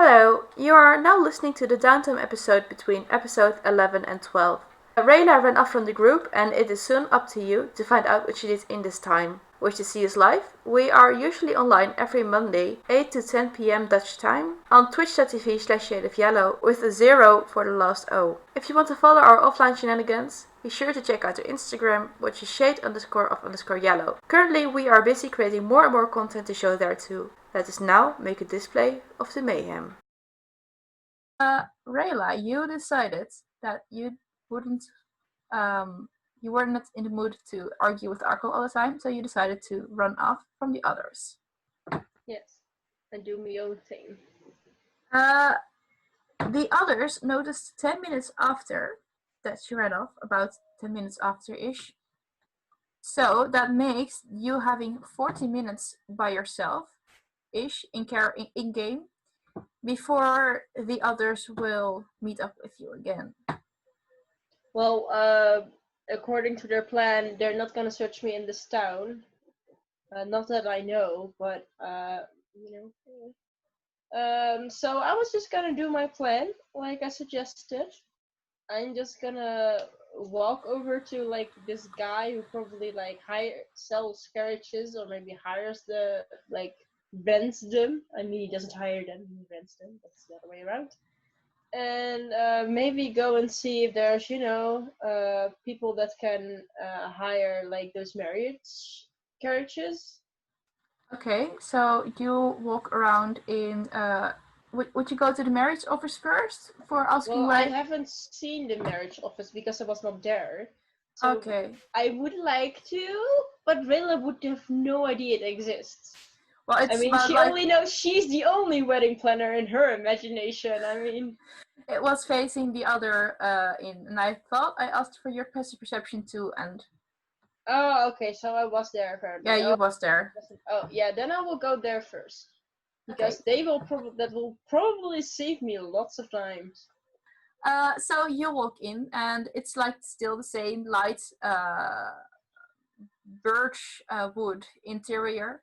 Hello, you are now listening to the downtime episode between episode 11 and 12. Raylah ran off from the group and it is soon up to you to find out what she did in this time. Wish to see us live? We are usually online every Monday, 8 to 10 p.m. Dutch time, on twitch.tv/Yalo with a 0 for the last O. If you want to follow our offline shenanigans, be sure to check out our Instagram, which is shade_of_Yalo. Currently we are busy creating more and more content to show there too. Let us now make a display of the mayhem. Raylah, you decided that you wouldn't, you were not in the mood to argue with Arco all the time, so you decided to run off from the others. Yes, and do my own thing. The others noticed 10 minutes after that she ran off, about 10 minutes after-ish. So that makes you having 40 minutes by yourself-ish in game before the others will meet up with you again. Well, according to their plan, they're not gonna search me in this town. Not that I know, but so I was just gonna do my plan, like I suggested. I'm just gonna walk over to like this guy who probably like sells carriages or maybe hires rents them. I mean, he doesn't hire them; he rents them. That's the other way around. And maybe go and see if there's people that can hire like those marriage carriages. Okay, so you walk around in. Would you go to the marriage office first for asking Well, where? I haven't seen the marriage office because I was not there. So Okay. I would like to, but Raylah would have no idea it exists. Well, it's I mean, she only knows she's the only wedding planner in her imagination. I mean, it was facing the other and I thought I asked for your passive perception too, and oh, okay, so I was there apparently. yeah, you was there. Oh, yeah, then I will go there first. Because Okay. that will probably save me lots of time. So you walk in, and it's like still the same light birch wood interior.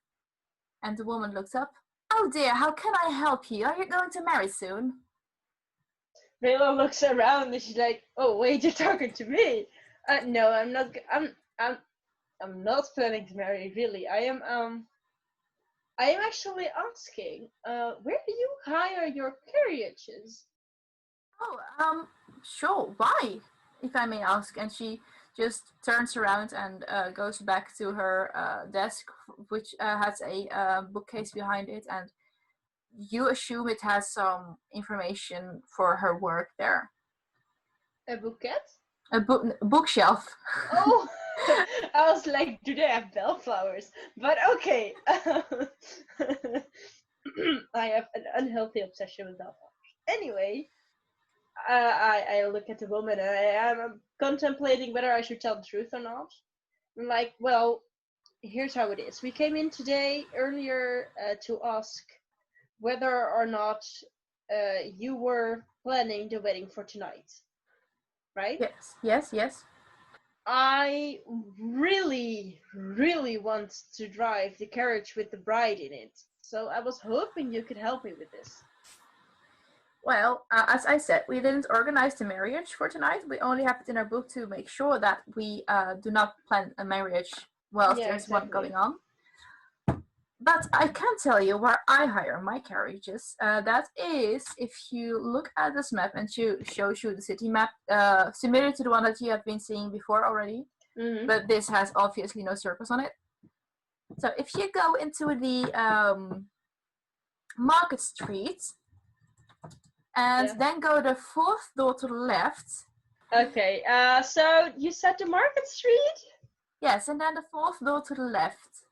And the woman looks up. Oh dear, how can I help you? Are you going to marry soon? Raylah looks around and she's like, "Oh wait, you're talking to me? No, I'm not. I'm not planning to marry. Really, I am. I am actually asking. Where do you hire your carriages?" Oh, sure. Why, if I may ask? And she just turns around and goes back to her desk, which has a bookcase behind it, and you assume it has some information for her work there. A bouquet? A bookshelf. Oh, I was like, do they have bellflowers? But okay. I have an unhealthy obsession with bellflowers. Anyway, I look at the woman and I am contemplating whether I should tell the truth or not. I'm like, well, here's how it is. We came in today earlier to ask whether or not you were planning the wedding for tonight, right? Yes. I really, really want to drive the carriage with the bride in it. So I was hoping you could help me with this. Well, as I said, we didn't organize the marriage for tonight. We only have it in our book to make sure that we do not plan a marriage whilst there's one going on. But I can tell you where I hire my carriages. That is, if you look at this map and shows you the city map, similar to the one that you have been seeing before already. Mm-hmm. But this has obviously no circles on it. So if you go into the Market Street and then go the fourth door to the left. Okay, so you said the Market Street? Yes, and then the fourth door to the left.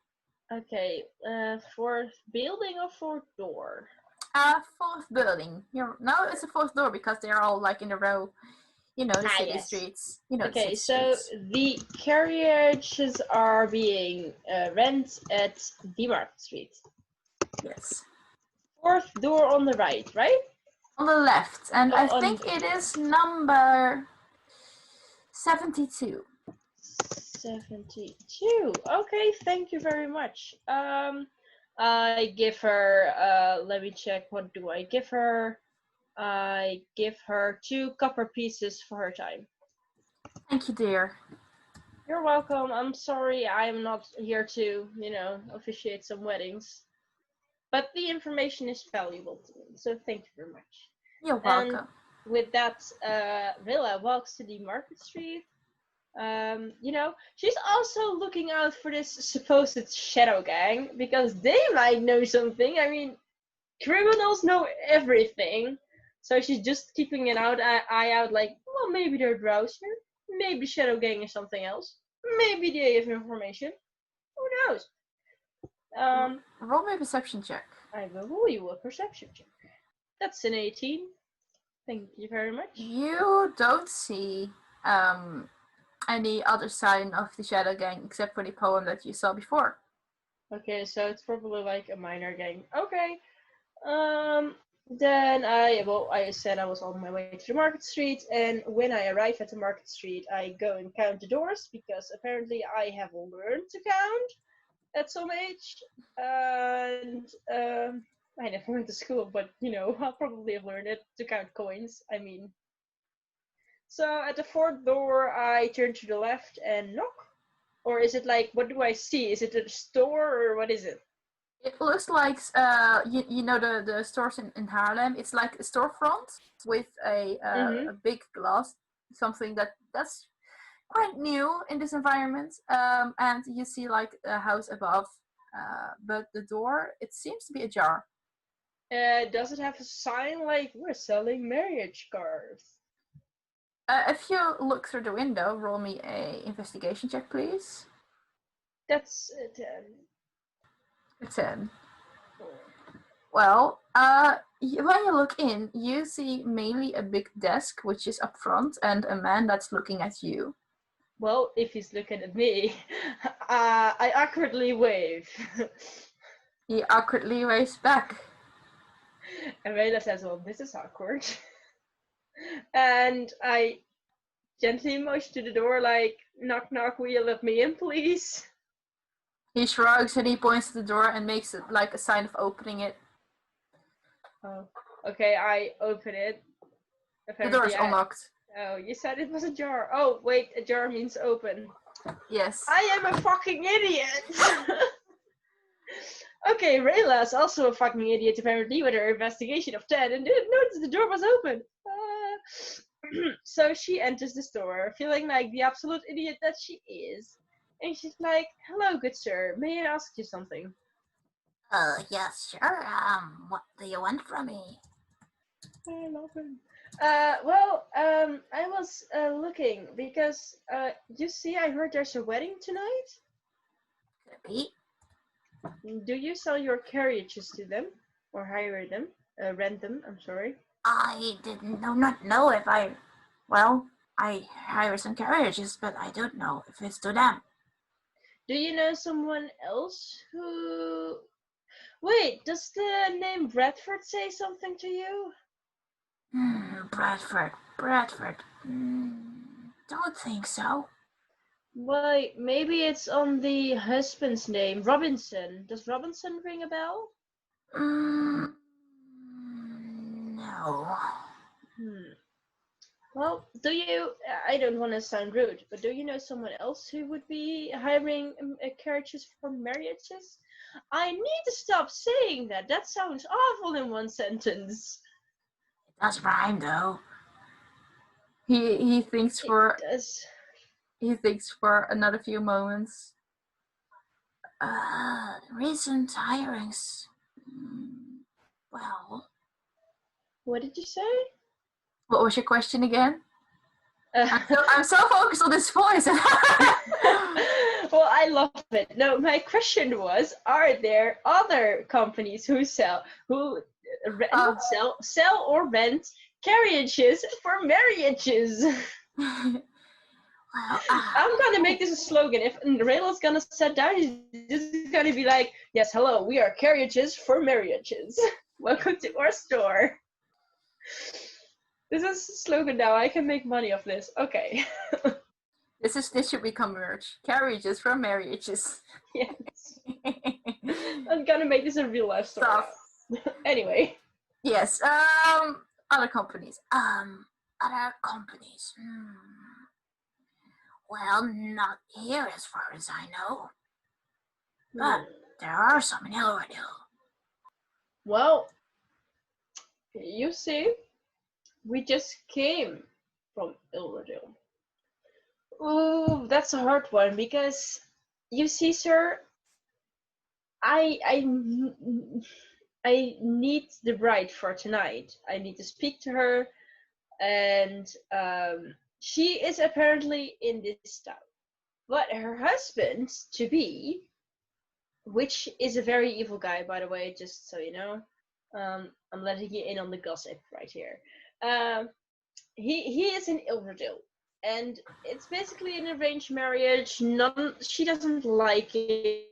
Okay, fourth building or fourth door? Fourth building. No, it's a fourth door because they are all like in a row. You know, the city streets. You know, okay, the so streets. the carriages are being rented at the Market Street. Yes. Fourth door on the right? On the left, and I think it is number 72. 72. Okay, thank you very much. I give her, let me check, what do I give her? I give her 2 copper pieces for her time. Thank you, dear. You're welcome. I'm sorry I'm not here to, officiate some weddings. But the information is valuable to me, so thank you very much. You're And welcome. with that, Raylah walks to the market street. She's also looking out for this supposed shadow gang because they might know something. I mean, criminals know everything. So she's just keeping an eye out, like, well, maybe they're drowsy. Maybe shadow gang is something else. Maybe they have information. Who knows? Roll me a perception check. I will roll you a perception check. That's an 18. Thank you very much. You don't see any other sign of the shadow gang except for the poem that you saw before. Okay, so it's probably like a minor gang. Okay. Then I said I was on my way to the market street, and when I arrive at the market street, I go and count the doors because apparently I have learned to count at some age. And I never went to school, but I'll probably have learned it to count coins. I mean, so at the 4th door, I turn to the left and knock. Or is it like, what do I see? Is it a store or what is it? It looks like the stores in Haarlem. It's like a storefront with a big glass, something that's quite new in this environment. And you see like a house above, but the door, it seems to be ajar. Does it have a sign like we're selling marriage cards? If you look through the window, roll me a investigation check, please. That's a 10. A 10. Well, when you look in, you see mainly a big desk, which is up front, and a man that's looking at you. Well, if he's looking at me, I awkwardly wave. He awkwardly waves back. And Raylah says, well, this is awkward. And I gently motion to the door like, knock knock, will you let me in, please? He shrugs and he points to the door and makes it like a sign of opening it. Oh, okay, I open it. Apparently, the door is unlocked. Oh, you said it was a jar. Oh, wait, a jar means open. Yes. I am a fucking idiot! Okay, Raylah's also a fucking idiot apparently with her investigation of 10 and didn't notice the door was open. So she enters the store, feeling like the absolute idiot that she is. And she's like, hello, good sir, may I ask you something? Yes, sure. What do you want from me? I love him. I was looking because, you see, I heard there's a wedding tonight. Could be. Do you sell your carriages to them? Or hire them? Rent them, I'm sorry. I not know if I hire some carriages, but I don't know if it's to them. Do you know someone else who... Wait, does the name Bradford say something to you? Bradford. Don't think so. Wait, maybe it's on the husband's name, Robinson. Does Robinson ring a bell? No. Well, I don't want to sound rude, but do you know someone else who would be hiring carriages for marriages? I need to stop saying that. That sounds awful in one sentence. It does rhyme, though. He thinks for... He thinks for another few moments. Recent hirings. Well. What did you say? What was your question again? I'm so focused on this voice. Well, I love it. No, my question was: are there other companies who sell or rent carriages for marriages? Well, I'm gonna make this a slogan. If Raylah's gonna sit down, this is gonna be like, yes, hello, we are carriages for marriages. Welcome to our store. This is a slogan now. I can make money off this. Okay. This should become merch. Carriages for marriages. Yes. I'm gonna make this a real life story. Anyway. Yes. Other companies. Other companies. Well, not here as far as I know. But there are some in Elredale. Well, you see, we just came from Elredale. Ooh, that's a hard one because you see, sir, I need the bride for tonight. I need to speak to her, and she is apparently in this town. But her husband to be, which is a very evil guy, by the way, just so you know. I'm letting you in on the gossip right here. He is in Ilverdale, and it's basically an arranged marriage. She doesn't like it.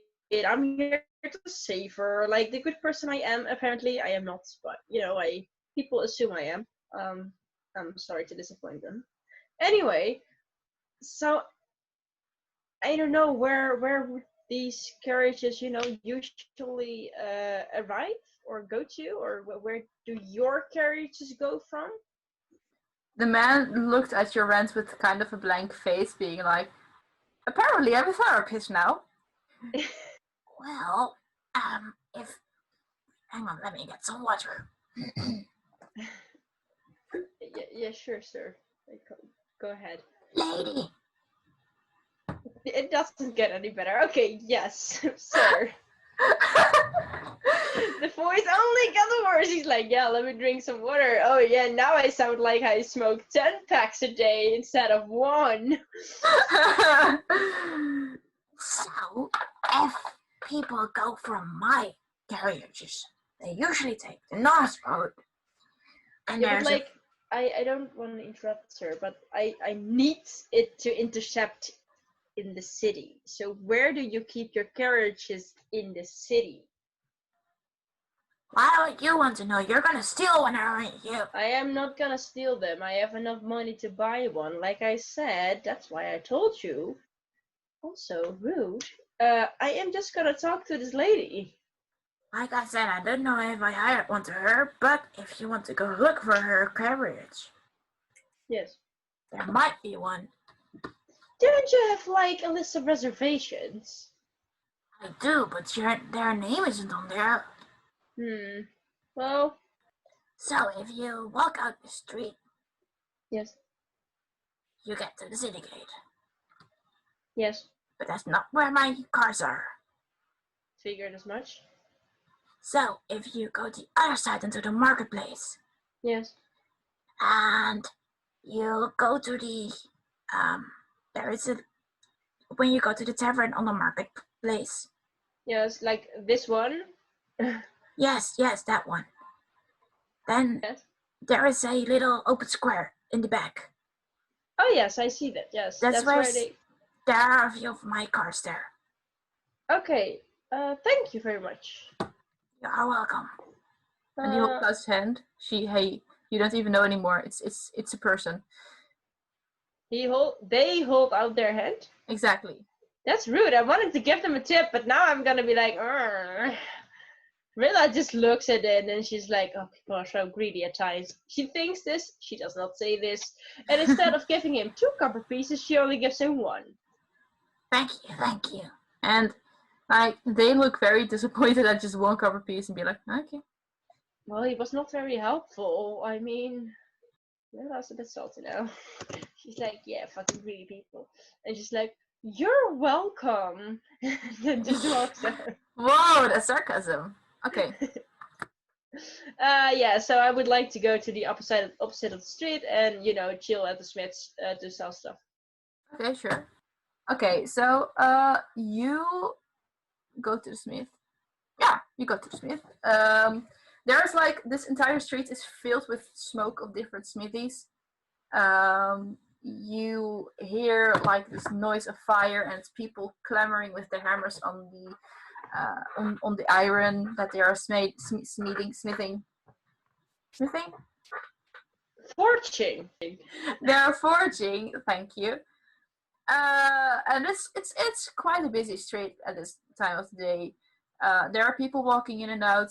I'm here to save her, like the good person I am. Apparently, I am not, but people assume I am. I'm sorry to disappoint them. Anyway, so I don't know where would these carriages, usually arrive or go to, or where do your carriages go from? The man looked at your rent with kind of a blank face, being like, apparently I'm a therapist now. Well, if... Hang on, let me get some water. Yeah, sure, sir. Go ahead. Lady. It doesn't get any better. Okay, yes, sir. The voice only got worse. He's like, yeah, let me drink some water. Oh yeah, now I sound like I smoke 10 packs a day instead of 1. So, if people go from my carriages, they usually take the North Road. And yeah, but I don't want to interrupt, sir, but I need it to intercept in the city. So where do you keep your carriages in the city? Why would you want to know? You're gonna steal one, aren't you? I am not gonna steal them. I have enough money to buy one. Like I said, that's why I told you. Also, rude. I am just gonna talk to this lady. Like I said, I don't know if I hired one to her, but if you want to go look for her carriage, yes, there might be one. Don't you have like a list of reservations? I do, but their name isn't on there. Well. So if you walk out the street, Yes. You get to the city gate. Yes. But that's not where my cars are. Figured as much. So if you go the other side into the marketplace. Yes. And you go to the when you go to the tavern on the marketplace. Yes, like this one. Yes, that one. Then yes. There is a little open square in the back. Oh yes, I see that. Yes, that's where there are a few of my cars there. Okay. Thank you very much. You are welcome. And he holds out his hand. You don't even know anymore. It's a person. They hold out their hand? Exactly. That's rude. I wanted to give them a tip, but now I'm gonna be like, Raylah just looks at it and she's like, oh, people are so greedy at times. She thinks this, she does not say this. And instead of giving him 2 copper pieces, she only gives him 1. Thank you. And they look very disappointed at just 1 copper piece and be like, okay. Well, he was not very helpful. I mean, Raylah's a bit salty now. She's like, yeah, fucking greedy people. And she's like, you're welcome. And then just walks out. Whoa, that's sarcasm. Okay. Yeah, so I would like to go to the opposite of the street and, chill at the Smith's to sell stuff. Okay, sure. Okay, so you go to the Smith. Yeah, you go to the Smith. There's this entire street is filled with smoke of different smithies. You hear this noise of fire and people clamoring with their hammers on the iron that they are smithing. Forging. They are forging. Thank you. And it's quite a busy street at this time of the day. There are people walking in and out.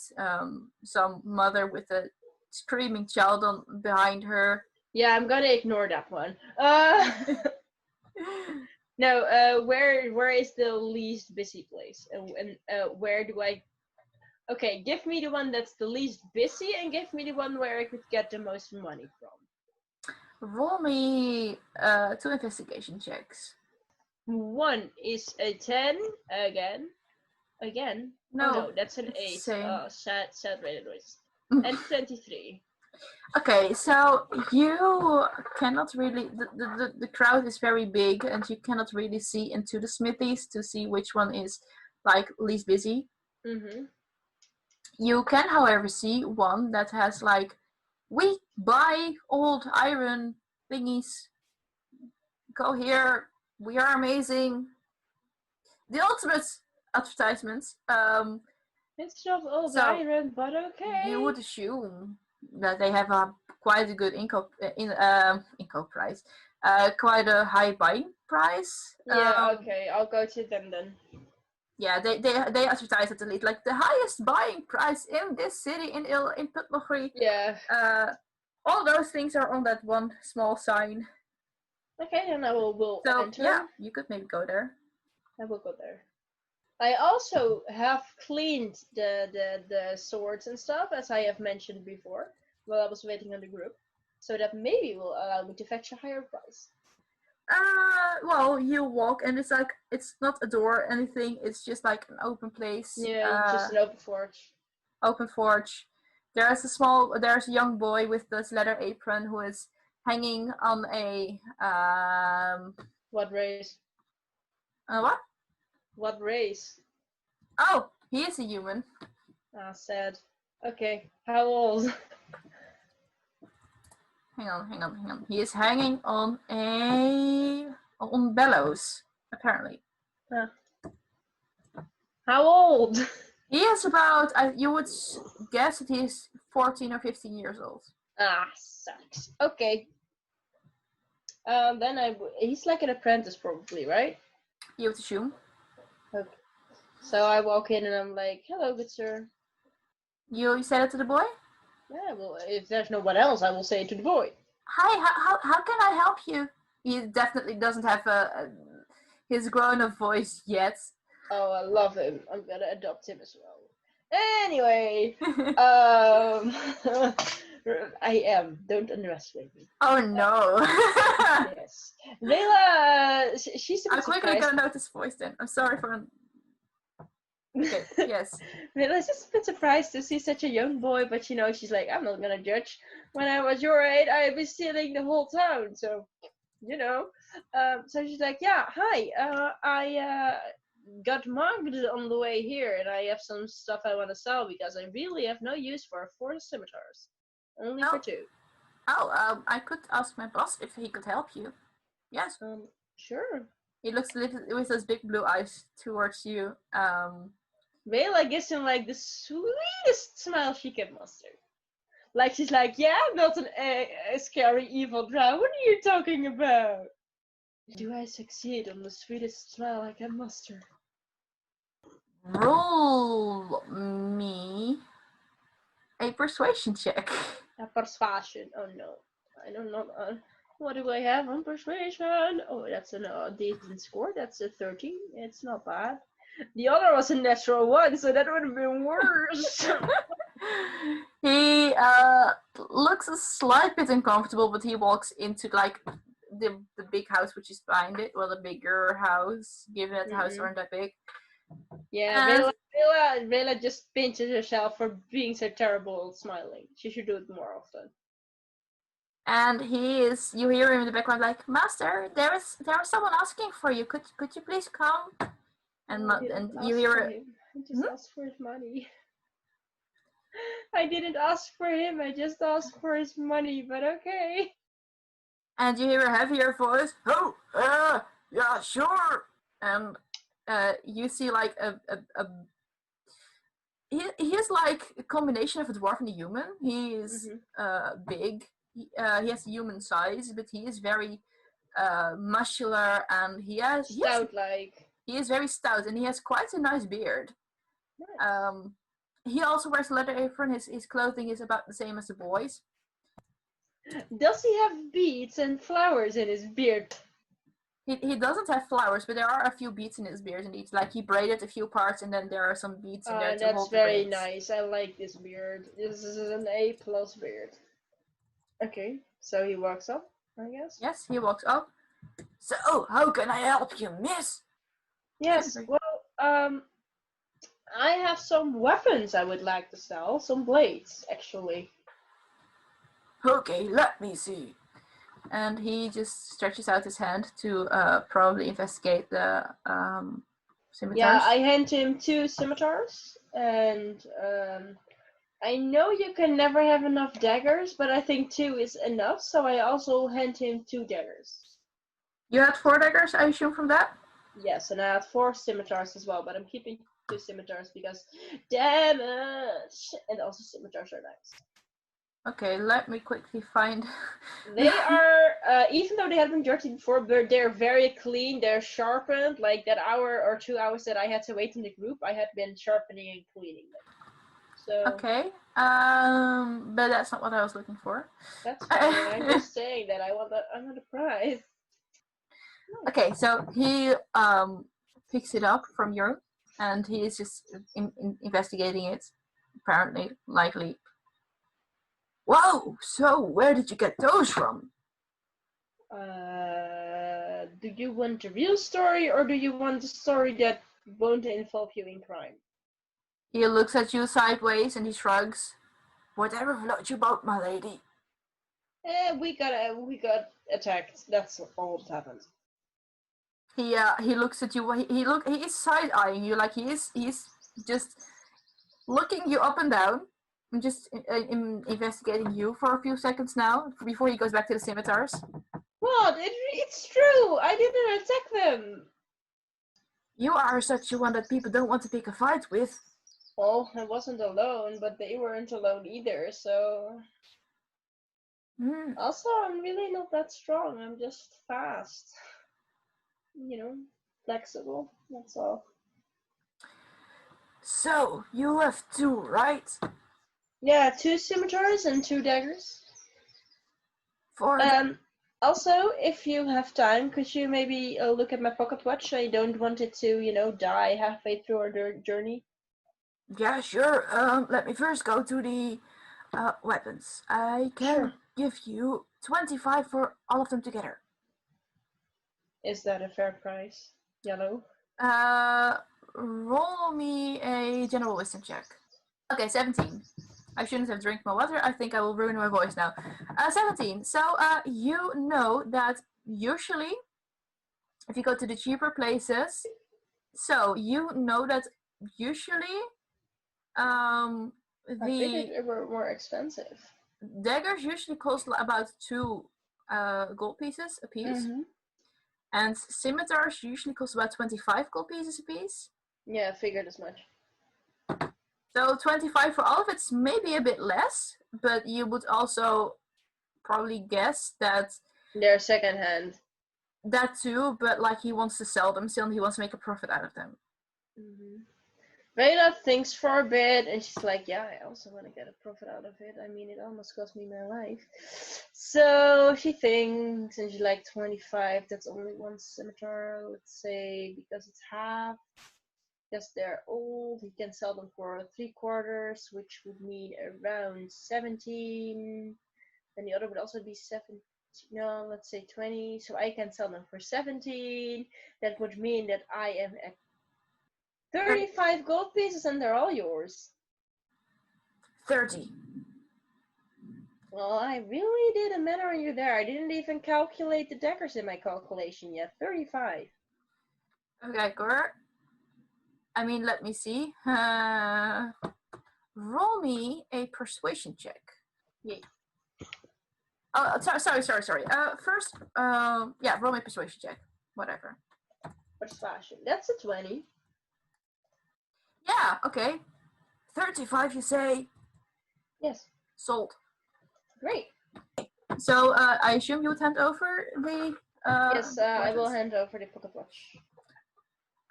Some mother with a screaming child behind her. Yeah, I'm gonna ignore that one. No, where is the least busy place? And where do I... Okay, give me the one that's the least busy and give me the one where I could get the most money from. Roll me 2 investigation checks. 1 is a 10 again. No, oh no, that's an 8. same. Oh, sad rated noise. And 23. Okay, so you cannot really... The crowd is very big and you cannot really see into the smithies to see which one is like least busy. Mm-hmm. You can, however, see one that has like, we buy old iron thingies. Go here. We are amazing. The ultimate advertisements. It's not old So, iron, but okay. You would assume that they have quite a good income price, quite a high buying price. Yeah, okay, I'll go to them then. Yeah, they advertise at the least like the highest buying price in this city in Putmochri. Yeah. All those things are on that one small sign. Okay, then I will enter. Yeah, you could maybe go there. I will go there. I also have cleaned the swords and stuff, as I have mentioned before, while I was waiting on the group, so that maybe will allow me to fetch a higher price. Well, you walk and it's like, it's not a door or anything, it's just like an open place. Yeah, just an open forge. Open forge. There's a young boy with this leather apron who is hanging on a What race? What? What race? Oh, he is a human. Ah, sad. Okay, how old? Hang on. He is hanging on bellows, apparently. How old? He is about, you would guess that he's 14 or 15 years old. Ah, sucks. Okay. Then he's like an apprentice probably, right? You would assume. Okay. So I walk in and I'm like, hello, good sir. You said it to the boy? Yeah, well, if there's no one else, I will say it to the boy. Hi, how can I help you? He definitely doesn't have his grown-up voice yet. Oh, I love him. I'm gonna adopt him as well. Anyway, I am. Don't underestimate me. Oh no. Yes. Raylah, she's a bit I'm quickly surprised. gonna note his voice then. I'm sorry for... Okay, yes. Rayla's just a bit surprised to see such a young boy, but she's like, I'm not gonna judge. When I was your age, I'd be stealing the whole town, so, So she's like, yeah, hi, I got mugged on the way here, and I have some stuff I want to sell because I really have no use for 4 scimitars. Only for 2. I could ask my boss if he could help you. Yes. Sure. He looks with his big blue eyes towards you. Raylah gives him like the sweetest smile she can muster. Like she's like, yeah, I'm not a scary evil drow. What are you talking about? Do I succeed on the sweetest smile I can muster? Roll me a persuasion check. A persuasion. Oh no, I don't know. What do I have on persuasion? Oh, that's a decent score. That's a 13. It's not bad. The other was a natural 1, so that would have been worse. He looks a slight bit uncomfortable, but he walks into like the big house which is behind it. Well, the bigger house, given that the houses aren't that big. Yeah, Raylah just pinches herself for being so terrible at smiling. She should do it more often. And you hear him in the background like, Master, there was someone asking for you. Could you please come? And you hear it. I just asked for his money. I didn't ask for him, I just asked for his money, but okay. And you hear a heavier voice, oh, yeah, sure. And you see like he is like a combination of a dwarf and a human. He is big. He has human size, but he is very muscular, and he is very stout, and he has quite a nice beard. Nice. He also wears a leather apron. His clothing is about the same as the boys. Does he have beads and flowers in his beard? He doesn't have flowers, but there are a few beads in his beard indeed. Like he braided a few parts and then there are some beads in there to That's hold the very braids. nice. I like this beard. This is an A+ beard. Okay, so he walks up, I guess? Yes, he walks up. So, how can I help you, miss? Yes, well, I have some weapons I would like to sell. Some blades, actually. Okay, let me see. And he just stretches out his hand to probably investigate the scimitars. Yeah, I hand him 2 scimitars, and I know you can never have enough daggers, but I think 2 is enough, so I also hand him 2 daggers. You had 4 daggers, I assume, from that? Yes, and I had 4 scimitars as well, but I'm keeping 2 scimitars because damage! And also scimitars are nice. Okay, let me quickly find... They are, even though they had been dirty before, but they're very clean, they're sharpened. Like that hour or 2 hours that I had to wait in the group, I had been sharpening and cleaning them. So Okay, but that's not what I was looking for. that's fine, and I'm just saying that I want the prize. Okay, so he picks it up from you, and he is just investigating it, apparently, likely. Whoa! So where did you get those from? Do you want the real story, or do you want the story that won't involve you in crime? He looks at you sideways and he shrugs. Whatever floats your boat, my lady. We got attacked. That's all that happened. He looks at you. He is side eyeing you, like he is just looking you up and down. I'm just investigating you for a few seconds now before he goes back to the scimitars. What? It's true. I didn't attack them. You are such a one that people don't want to pick a fight with. Well, I wasn't alone, but they weren't alone either. So also, I'm really not that strong. I'm just fast. You know, flexible. That's all. So you have 2, right? Yeah, 2 scimitars and 2 daggers. Also, if you have time, could you maybe look at my pocket watch? I don't want it to, die halfway through our journey. Yeah, sure. Let me first go to the weapons. I can give you 25 for all of them together. Is that a fair price, Yalo? Roll me a general wisdom check. Okay, 17. I shouldn't have drank my water. I think I will ruin my voice now. 17. So, you know that usually, if you go to the cheaper places, so you know that usually, I figured they were more expensive. Daggers usually cost about 2 gold pieces a piece. Mm-hmm. And scimitars usually cost about 25 gold pieces a piece. Yeah, I figured as much. So 25 for all of it's maybe a bit less, but you would also probably guess that they're secondhand. That too, but like he wants to sell them still and he wants to make a profit out of them. Mm-hmm. Raylah thinks for a bit and she's like, yeah, I also want to get a profit out of it. I mean, it almost cost me my life. So she thinks and she's like, 25, that's only 1 scimitar, let's say, because it's half. Because they're old, he can sell them for 3/4, which would mean around 17. And the other would also be 17. No, let's say 20. So I can sell them for 17. That would mean that I am at 35 gold pieces and they're all yours. 30. Well, I really did a matter on you there. I didn't even calculate the daggers in my calculation yet. 35. Okay, Gor. I mean, let me see. Roll me a persuasion check. Yeah. Oh, sorry. First, yeah, roll me a persuasion check. Whatever. Persuasion. That's a 20. Yeah, okay. 35, you say? Yes. Sold. Great. So, I assume you would hand over the yes, I will hand over the pocket watch.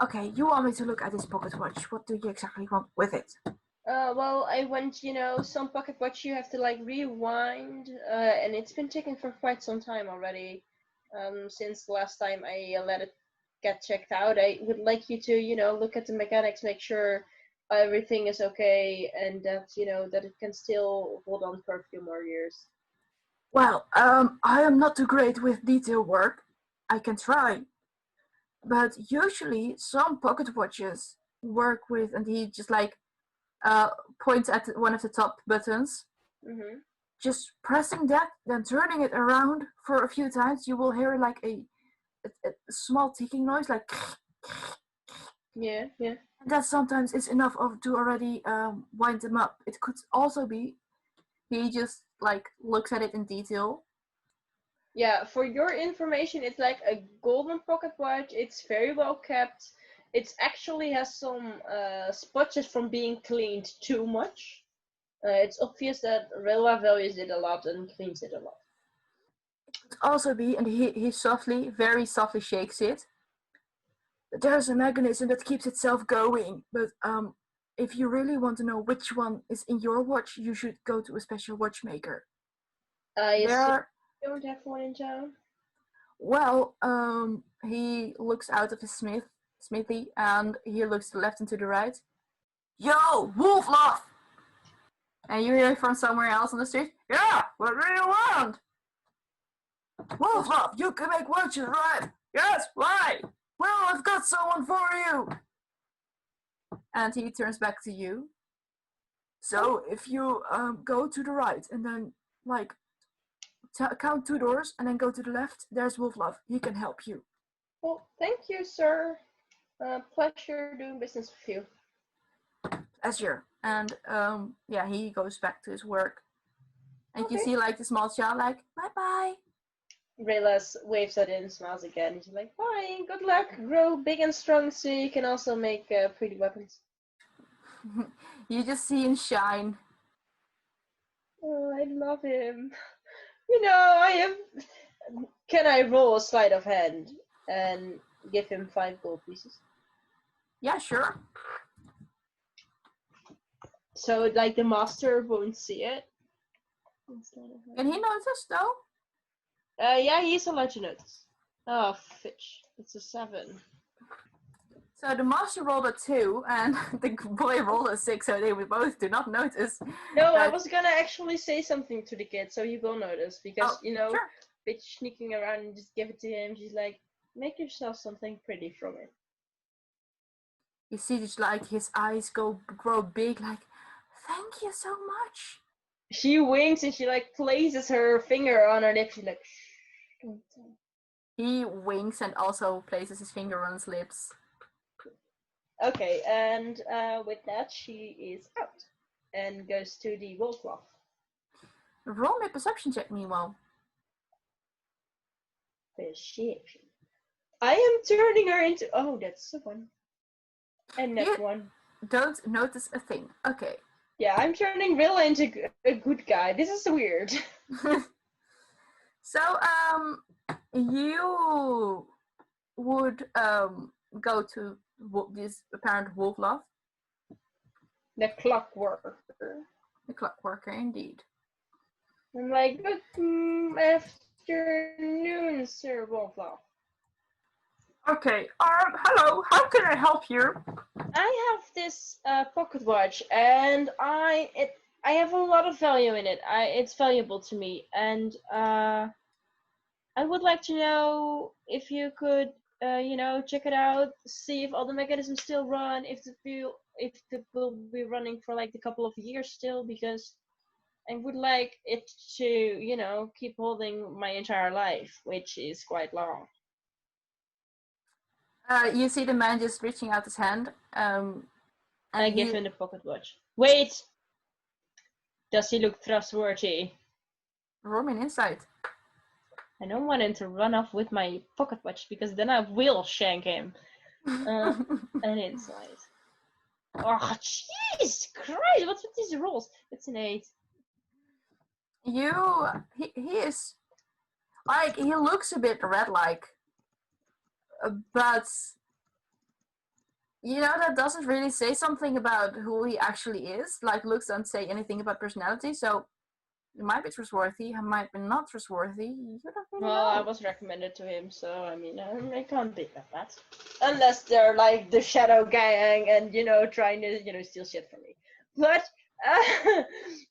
Okay, you want me to look at this pocket watch. What do you exactly want with it? Well, I want, some pocket watch you have to like rewind, and it's been taken for quite some time already. Since the last time I let it get checked out, I would like you to, look at the mechanics, make sure everything is okay, and that it can still hold on for a few more years. Well, I am not too great with detail work. I can try. But usually some pocket watches work with, and he just like points at one of the top buttons. Mm-hmm. Just pressing that, then turning it around for a few times, you will hear like a small ticking noise, like. Yeah. And that sometimes is enough to already wind them up. It could also be he just like looks at it in detail. Yeah, for your information, it's like a golden pocket watch. It's very well kept. It actually has some spotches from being cleaned too much. It's obvious that Raylah values it a lot and cleans it a lot. It could also be, and he softly, very softly shakes it. There's a mechanism that keeps itself going, but if you really want to know which one is in your watch, you should go to a special watchmaker. I assume There, you don't have one in town? well, he looks out of his smithy, and he looks to the left and to the right. Yo, Wolfloff! And you hear from somewhere else on the street. Yeah, what do you want? Wolfloff, you can make watches, right? Yes, why? Well, I've got someone for you. And he turns back to you. So if you go to the right and then like count 2 doors and then go to the left, there's Wolflove. He can help you. Well, thank you, sir. Pleasure doing business with you. Pleasure. And yeah, he goes back to his work. And Okay. you see like the small child like, bye-bye. Raylas waves at it and smiles again. He's like, bye, good luck, grow big and strong so you can also make pretty weapons. You just see him shine. Oh, I love him. I am. Can I roll a sleight of hand and give him 5 gold pieces? Yeah, sure. So, like, the master won't see it? Can he notice though? Yeah, he's allowed to notice. Oh, fitch. It's a 7. So the master rolled a 2 and the boy rolled a 6, so they both do not notice. No, I was gonna actually say something to the kid, so he will notice, because, sure. bitch sneaking around and just give it to him. She's like, make yourself something pretty from it. You see just like his eyes grow big, like, thank you so much. She winks and she like places her finger on her lips. She's like, shh, don't tell. He winks and also places his finger on his lips. Okay, and with that, she is out and goes to the Wolfloff. Roll me a perception check, meanwhile. Perception. I am turning her into. Oh, that's the one. And that one. Don't notice a thing. Okay. Yeah, I'm turning Raylah into a good guy. This is weird. So, you would go to this apparent Wolfloff. The clockworker. The clockworker, indeed. I'm like, good afternoon, Sir Wolfloff. Okay, hello, how can I help you? I have this pocket watch, and I have a lot of value in it. It's valuable to me, and I would like to know if you could, check it out, see if all the mechanisms still run, if it will be running for like a couple of years still, because I would like it to, keep holding my entire life, which is quite long. You see the man just reaching out his hand. And I give him the pocket watch. Wait! Does he look trustworthy? Roll me an insight. I don't want him to run off with my pocket watch, because then I will shank him. An insight. Oh, jeez Christ! What's with these rolls? It's an 8. He is like, he looks a bit red-like, but that doesn't really say something about who he actually is. Like, looks don't say anything about personality, so he might be trustworthy, he might be not trustworthy. You don't really Well, I know. was recommended to him, so I mean, I can't beat that. Unless they're like the Shadow Gang and trying to steal shit from me. But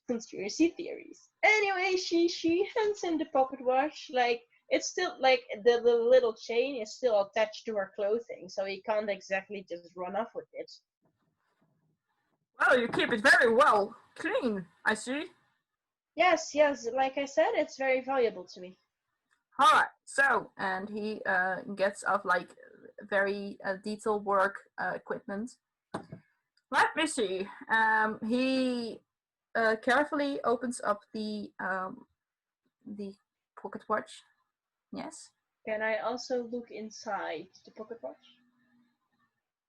conspiracy theories. Anyway, she hands him the pocket watch. Like it's still like the little chain is still attached to her clothing, so he can't exactly just run off with it. Well, you keep it very well clean, I see. Yes, like I said, it's very valuable to me. Alright, so, and he gets off like very detailed work equipment. Let me see. He carefully opens up the pocket watch. Yes. Can I also look inside the pocket watch?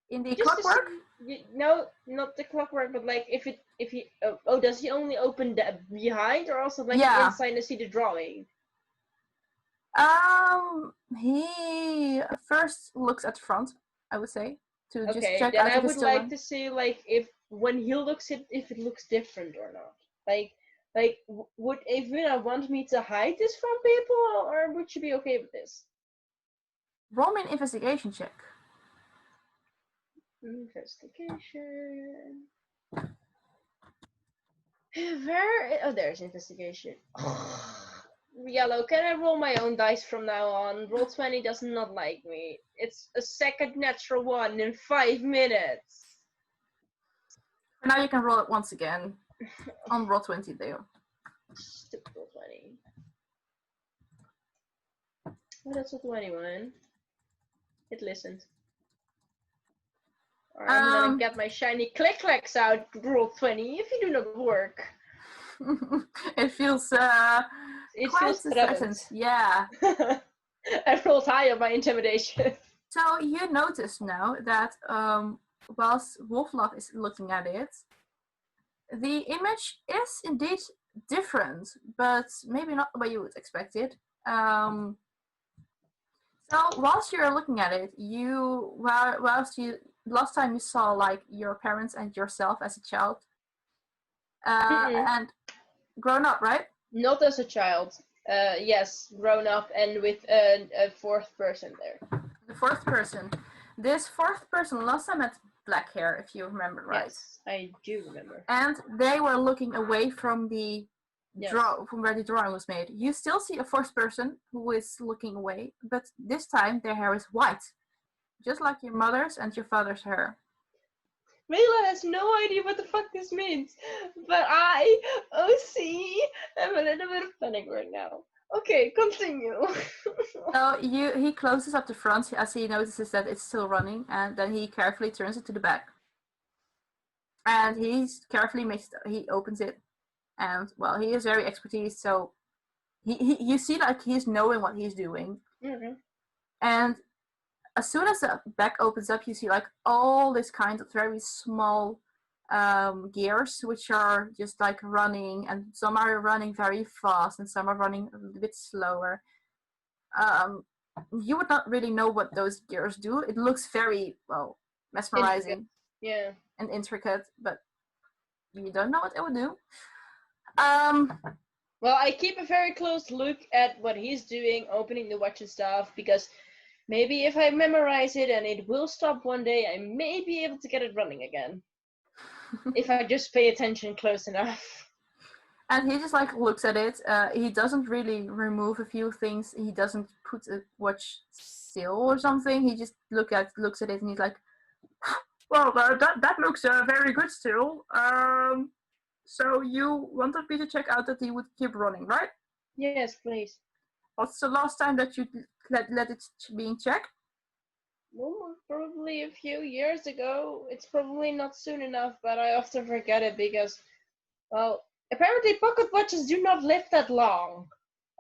In the Just to clockwork? see, no, not the clockwork, but like if he does he only open the behind or also like the inside to see the drawing? He first looks at the front, I would say, to just check then out I if it's would still like on. to see like if when he looks at if it looks different or not. Like would Avina want me to hide this from people, or would she be okay with this? Roll me an investigation check. Investigation. Where? Oh, there's investigation. Yellow, can I roll my own dice from now on? Roll20 does not like me. It's a second natural one in 5 minutes. For now, you can roll it once again on Roll20 there. Stupid Roll20. Oh, that's a 21. It listened. Alright, I'm gonna get my shiny click-clacks out, Roll20, if you do not work. It feels It quite feels threatened. Yeah. I rolled high on my intimidation. So you notice now that whilst Wolflove is looking at it, the image is indeed different, but maybe not the way you would expect it. So whilst you're looking at it, last time you saw like your parents and yourself as a child, and grown up, right? Not as a child. Yes, grown up and with a fourth person there. The fourth person. This fourth person last time had black hair, if you remember, right? Yes, I do remember. And they were looking away from the from where the drawing was made. You still see a fourth person who is looking away, but this time their hair is white, just like your mother's and your father's hair. Raylah has no idea what the fuck this means, but see, I'm a little bit of panic right now. Okay, continue. So he closes up the front as he notices that it's still running, and then he carefully turns it to the back. And he opens it, and well, he is very expertise, so you see like he's knowing what he's doing. Mm-hmm. And as soon as the back opens up, you see like all this kind of very small gears, which are just like running, and some are running very fast and some are running a little bit slower. You would not really know what those gears do. It looks very, well, mesmerizing. Yeah. And intricate, but you don't know what it would do. Well, I keep a very close look at what he's doing, opening the watch and stuff, because maybe if I memorize it and it will stop one day, I may be able to get it running again. If I just pay attention close enough. And he just like looks at it. He doesn't really remove a few things. He doesn't put a watch still or something. He just looks at it and he's like, well, that looks very good still. So you wanted me to check out that he would keep running, right? Yes, please. What's the last time that you let it being checked? Well, probably a few years ago. It's probably not soon enough, but I often forget it because, well, apparently pocket watches do not live that long.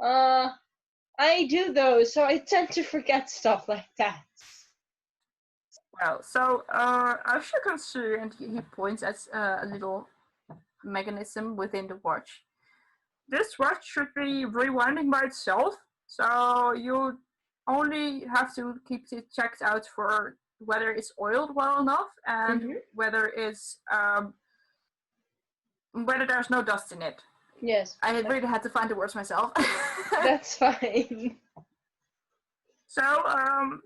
I do though, so I tend to forget stuff like that. Well, so as you can see, and he points at a little mechanism within the watch. This watch should be rewinding by itself, so you only have to keep it checked out for whether it's oiled well enough and whether it's whether there's no dust in it. Yes. I really had to find the words myself. That's fine. So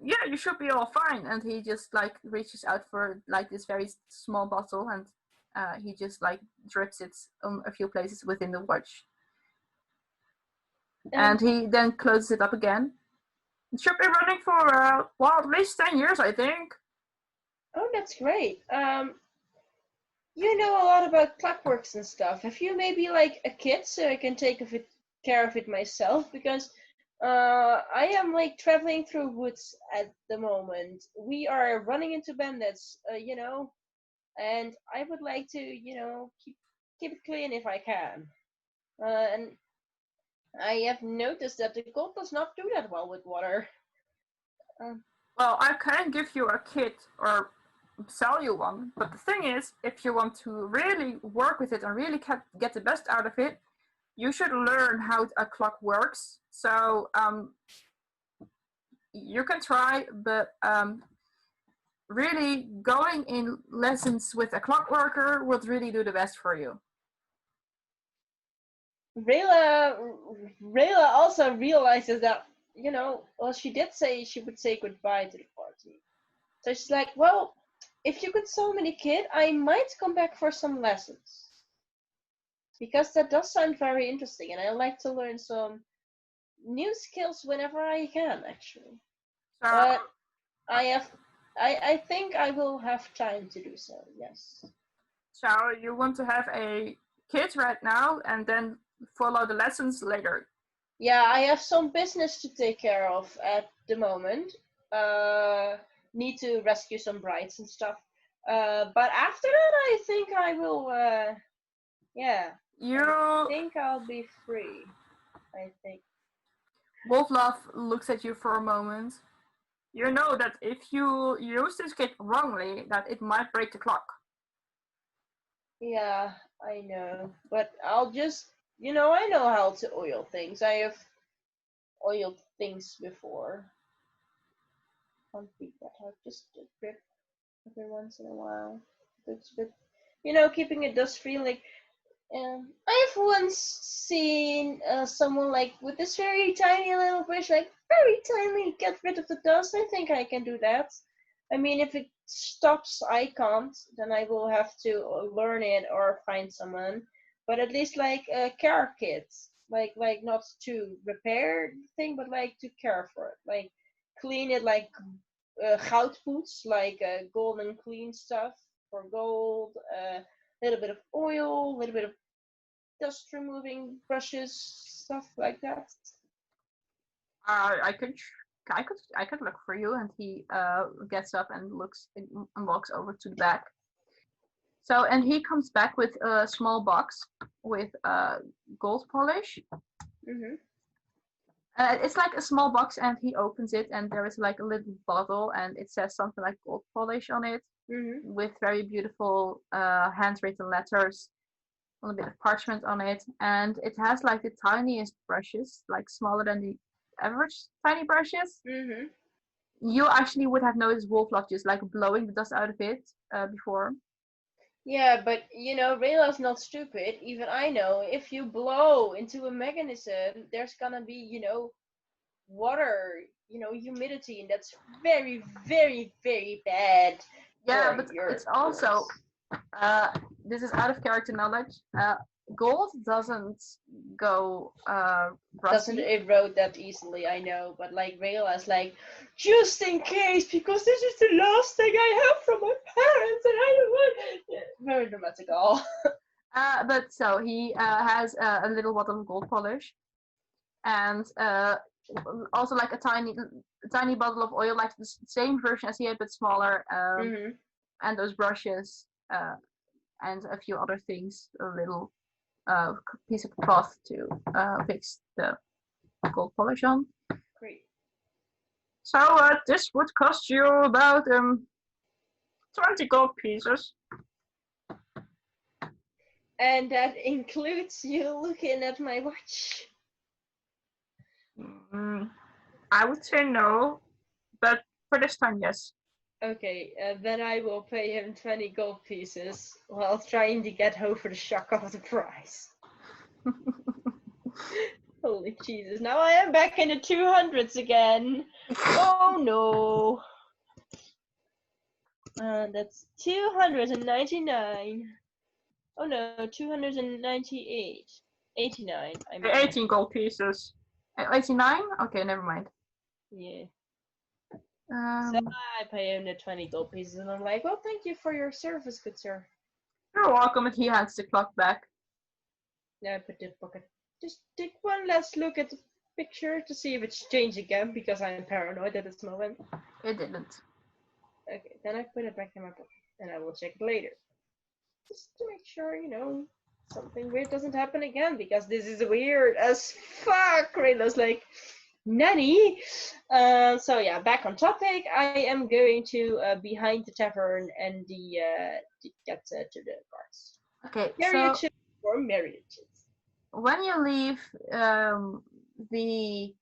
yeah, you should be all fine. And he just like reaches out for like this very small bottle, and he just like drips it a few places within the watch. And he then closes it up again. It should be running for well, at least 10 years, I think. Oh, that's great. You know a lot about clockworks and stuff. Have you maybe like a kit so I can take care of it myself? Because I am like traveling through woods at the moment. We are running into bandits, you know, and I would like to, you know, keep it clean if I can. And I have noticed that the gold does not do that well with water. Well, I can give you a kit or sell you one, but the thing is, if you want to really work with it and really get the best out of it, you should learn how a clock works. So you can try, but really going in lessons with a clockworker would really do the best for you. Raylah also realizes that, you know, well, she did say she would say goodbye to the party. So she's like, well, if you could sell me the kit, I might come back for some lessons. Because that does sound very interesting, and I like to learn some new skills whenever I can, actually. But I think I will have time to do so, yes. So you want to have a kit right now and then follow the lessons later? Yeah, I have some business to take care of at the moment. Need to rescue some brides and stuff. But after that, I think I will, yeah. I think I'll be free, I think. Wolflove looks at you for a moment. You know that if you use this kit wrongly, that it might break the clock. Yeah, I know. But I'll just, you know, I know how to oil things. I have oiled things before. Can't beat that out. Just a grip every once in a while. It's good. You know, keeping it dust free. Like, I have once seen someone like with this very tiny little brush, like very tiny, get rid of the dust. I think I can do that. I mean, if it stops, I can't. Then I will have to learn it or find someone. But at least like a care kit, like not to repair the thing, but like to care for it, like clean it, like goudpoets, like golden clean stuff for gold. Little bit of oil, a little bit of dust removing brushes, stuff like that. I could look for you, and he gets up and looks and walks over to the back. So, and he comes back with a small box with gold polish. Mhm. It's like a small box, and he opens it, and there is like a little bottle, and it says something like gold polish on it, with very beautiful handwritten letters, a little bit of parchment on it, and it has like the tiniest brushes, like smaller than the average tiny brushes. You actually would have noticed Wolflove just like blowing the dust out of it before. Yeah, but you know, Raylah's not stupid. Even I know if you blow into a mechanism, there's gonna be, you know, water, you know, humidity, and that's very, very, very bad. Yeah, but it's also this is out of character knowledge. Gold doesn't go rusty. Doesn't erode that easily, I know, but like Raylah's like, just in case, because this is the last thing I have from my parents, and I don't want. Yeah, very dramatical. But so he has a little bottle of gold polish, and also like a tiny bottle of oil, like the same version as he had, but smaller. And those brushes, and a few other things, a little piece of cloth to fix the gold polish on. Great. So this would cost you about 20 gold pieces. And that includes you looking at my watch. I would say no, but for this time, yes. Okay, then I will pay him 20 gold pieces while trying to get over the shock of the price. Holy Jesus, now I am back in the 200s again. Oh no. That's 299. Oh no, 298. 89, I mean. 18 gold pieces. 89? Okay, never mind. Yeah. So I pay him the 20 gold pieces and I'm like, well, thank you for your service, good sir. You're welcome, and he hands the clock back. Now I put it in the pocket. Just take one last look at the picture to see if it's changed again because I'm paranoid at this moment. It didn't. Okay, then I put it back in my pocket and I will check it later. Just to make sure, something weird doesn't happen again because this is weird as fuck. Raylah's like, nanny. So yeah, back on topic. I am going to behind the tavern and get to the cars. Okay, Marriages or marriages. When you leave the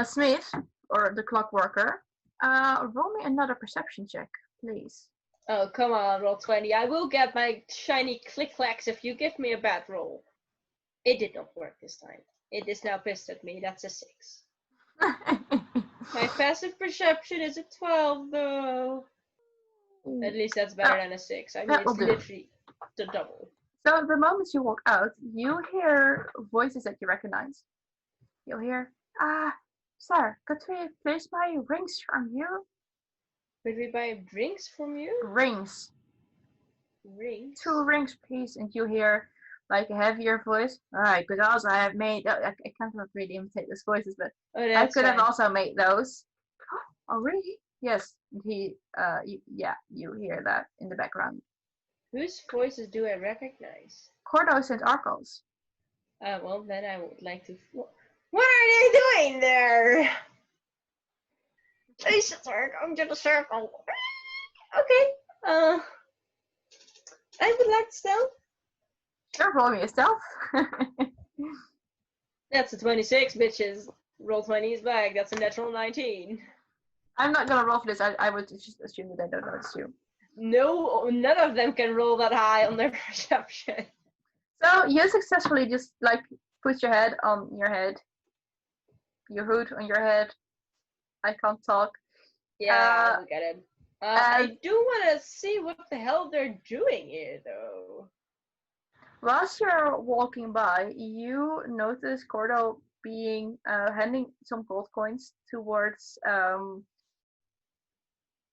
smith or the clockworker, roll me another perception check, please. Oh, come on, roll 20. I will get my shiny click-clacks if you give me a bad roll. It did not work this time. It is now pissed at me. That's a 6. My passive perception is a 12, though. At least that's better than a 6. I mean, it's literally the double. So the moment you walk out, you hear voices that you recognize. You'll hear, sir, could we please buy rings from you? Could we buy drinks from you? Rings. Rings? 2 rings, please. And you hear like a heavier voice. Alright, could also have made, I can't really imitate those voices, but I could have also made those. Oh, really? Yes. And you hear that in the background. Whose voices do I recognize? Cordos and Arcos. Well, then I would like to... What are they doing there? They should come to the circle. Okay. I would like to stealth. Sure, roll me a stealth. That's a 26, bitches. Roll 20s back. That's a natural 19. I'm not gonna roll for this. I would just assume that I don't notice you. No, none of them can roll that high on their perception. So you successfully just like put your head on your head, your hood on your head. I can't talk. Yeah, I get it. I do want to see what the hell they're doing here, though. Whilst you're walking by, you notice Cordo handing some gold coins towards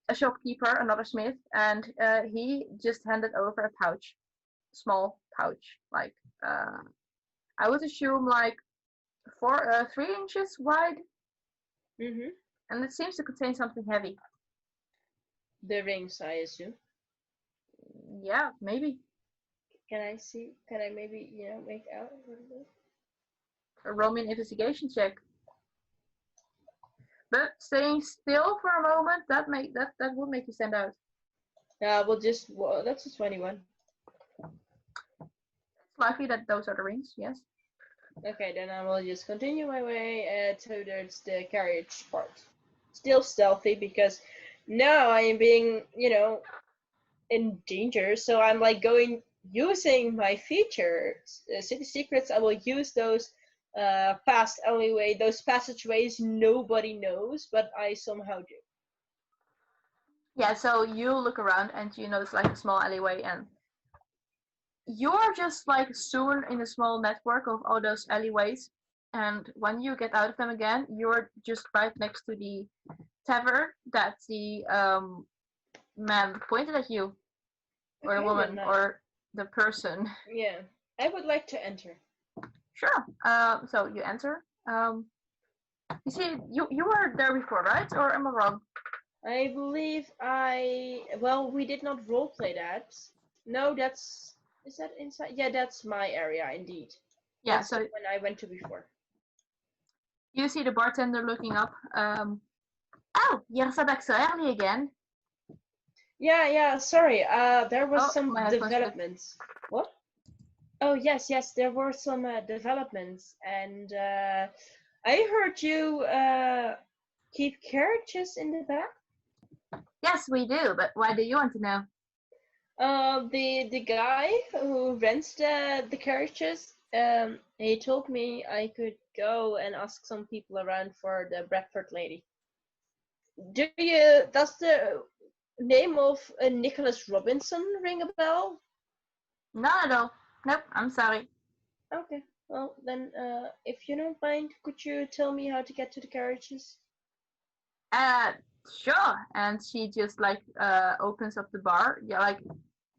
a shopkeeper, another smith, and he just handed over a pouch, small pouch, like I would assume like 3 inches wide. Mhm. And it seems to contain something heavy. The rings, I assume. Yeah, maybe. Can I see? Can I maybe make out a little bit? A Roman investigation check. But staying still for a moment, that would make you stand out. That's a 21. It's likely that those are the rings, yes. Okay, then I will just continue my way towards the carriage part. Still stealthy because now I am being, in danger. So I'm like using my features, city secrets. I will use those past alleyway, those passageways nobody knows, but I somehow do. Yeah, so you look around and you notice like a small alleyway, and you're just like soon in a small network of all those alleyways. And when you get out of them again, you're just right next to the tavern that the man pointed at you, or the woman, or the person. Yeah, I would like to enter. Sure. So you enter. You see, you were there before, right? Or am I wrong? I believe we did not roleplay that. No, is that inside? Yeah, that's my area indeed. Yeah, that's so when I went to before. You see the bartender looking up. Oh, you're back so early again. Yeah, sorry. There was some developments. What? Oh, yes, there were some developments, and I heard you keep carriages in the back. Yes, we do, but why do you want to know? The guy who rents the carriages, he told me I could go and ask some people around for the Bradford lady. Does the name of Nicholas Robinson ring a bell? Not at all. Nope, I'm sorry. Okay, well then, if you don't mind, could you tell me how to get to the carriages? Uh, sure. And she just like opens up the bar. Yeah, like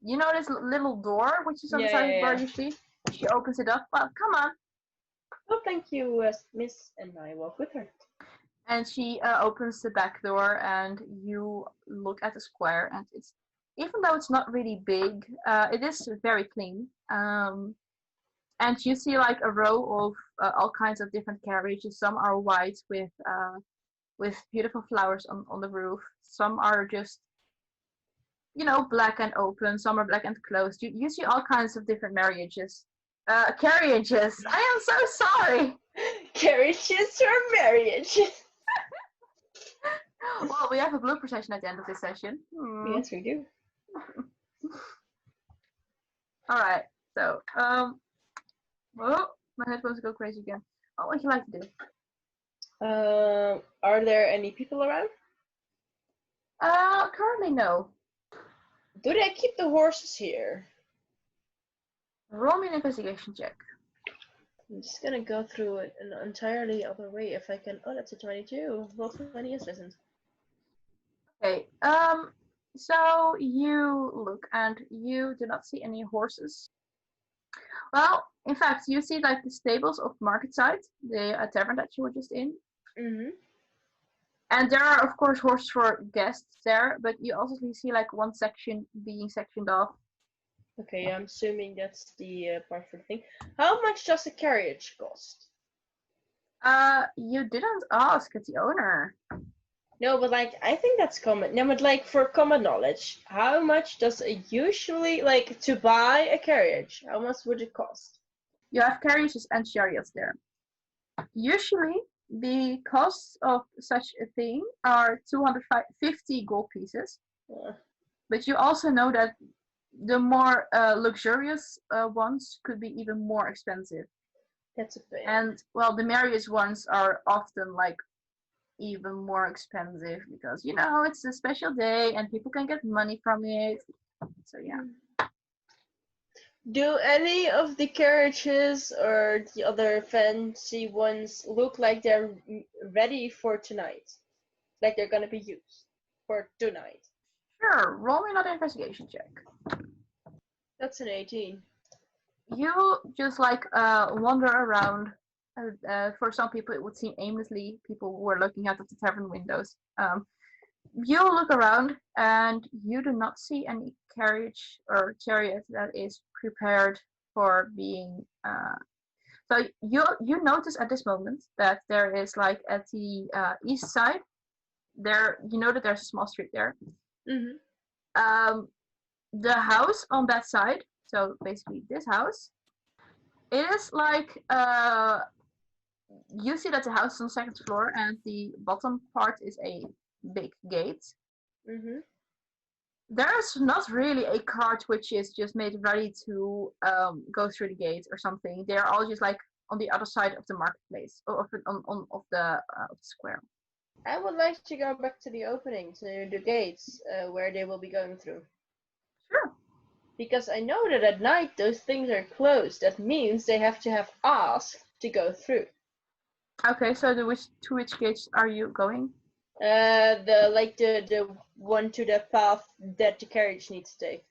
you know this little door which is on the side of the bar you see? She opens it up. Well, come on. Oh, thank you, miss, and I walk with her. And she opens the back door, and you look at the square, and it's even though it's not really big, it is very clean. And you see like a row of all kinds of different carriages. Some are white with beautiful flowers on the roof. Some are just black and open. Some are black and closed. You see all kinds of different carriages. I am so sorry. Carriages or marriages? Well, we have a blooper session at the end of this session. Yes, we do. All right. So, oh, my headphones go crazy again. What would you like to do? Are there any people around? Currently no. Do they keep the horses here? Roll me an investigation check. I'm just gonna go through it an entirely other way if I can. Oh, that's a 22. Well, 20 isn't. Okay. So you look and you do not see any horses. Well, in fact, you see like the stables of Marketside, the tavern that you were just in. Mm-hmm. And there are, of course, horses for guests there, but you also see like one section being sectioned off. Okay, I'm assuming that's the part for the thing. How much does a carriage cost? You didn't ask the owner. No, but like I think that's common. No, but like for common knowledge, how much does it usually like to buy a carriage? How much would it cost? You have carriages and chariots there. Usually, the costs of such a thing are 250 gold pieces. But you also know that the more luxurious ones could be even more expensive. That's a thing. And well, the merriest ones are often like even more expensive because it's a special day and people can get money from it. So yeah. Do any of the carriages or the other fancy ones look like they're ready for tonight? Like they're gonna be used for tonight? Sure, roll me another investigation check. That's an 18. You just like wander around. For some people, it would seem aimlessly. People who are looking out of the tavern windows. You look around and you do not see any carriage or chariot that is prepared for being. So you notice at this moment that there is like at the east side. There, you know that there's a small street there. Mm-hmm. The house on that side. So basically, this house. It is like you see that the house is on the second floor, and the bottom part is a big gate. Mm-hmm. There's not really a cart which is just made ready to go through the gate or something. They're all just like on the other side of the marketplace, of the square. I would like to go back to the opening, to the gates where they will be going through. Sure. Because I know that at night those things are closed. That means they have to have asked to go through. Okay, so to which gates are you going? The one to the path that the carriage needs to take.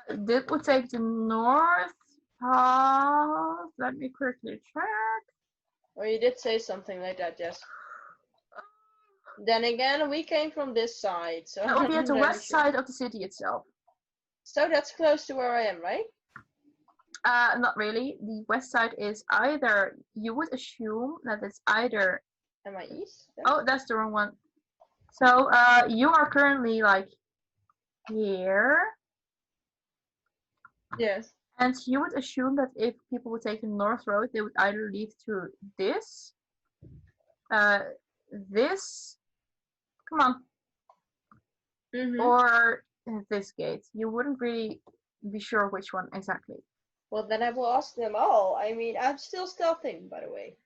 This would take the north path. Let me quickly check. Or you did say something like that, yes. Then again, we came from this side, so That would be at the west side of the city itself. So that's close to where I am, right? Not really. The west side is either, you would assume that it's either. Am I east? Then? Oh, that's the wrong one. So you are currently like here. Yes. And you would assume that if people would take the north road, they would either leave through this, this. Come on. Mm-hmm. or this gate. You wouldn't really be sure which one exactly. Well, then I will ask them all. I mean, I'm still stealthing, by the way.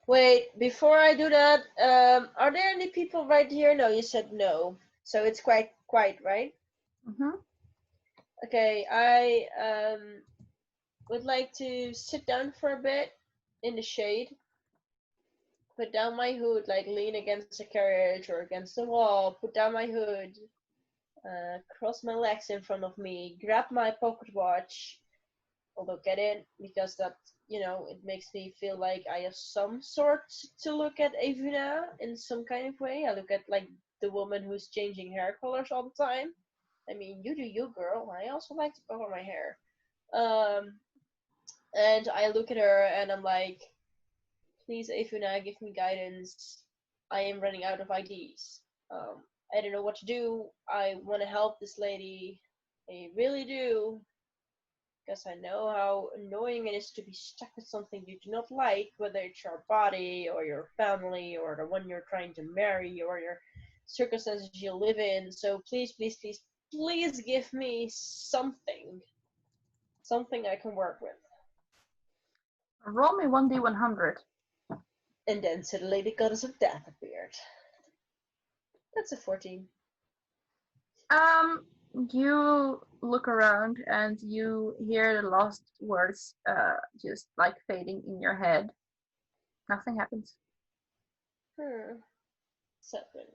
Wait, before I do that, are there any people right here? No, you said no. So it's quite quiet, right? Mm-hmm. Okay, I would like to sit down for a bit in the shade, put down my hood, like lean against a carriage or against the wall, put down my hood, cross my legs in front of me, grab my pocket watch, look at it because that it makes me feel like I have some sort to look at Evina in some kind of way. I look at like the woman who's changing hair colors all the time. I mean, you do you, girl. I also like to color my hair. And I look at her and I'm like, please, Evina, give me guidance. I am running out of IDs. I don't know what to do. I want to help this lady. I really do. Because I know how annoying it is to be stuck with something you do not like, whether it's your body or your family or the one you're trying to marry or your circumstances you live in. So please, please, please, please give me something. Something I can work with. Roll me 1d100. And then suddenly the goddess of death appeared. That's a 14. You look around and you hear the last words just like fading in your head. Nothing happens. Seven.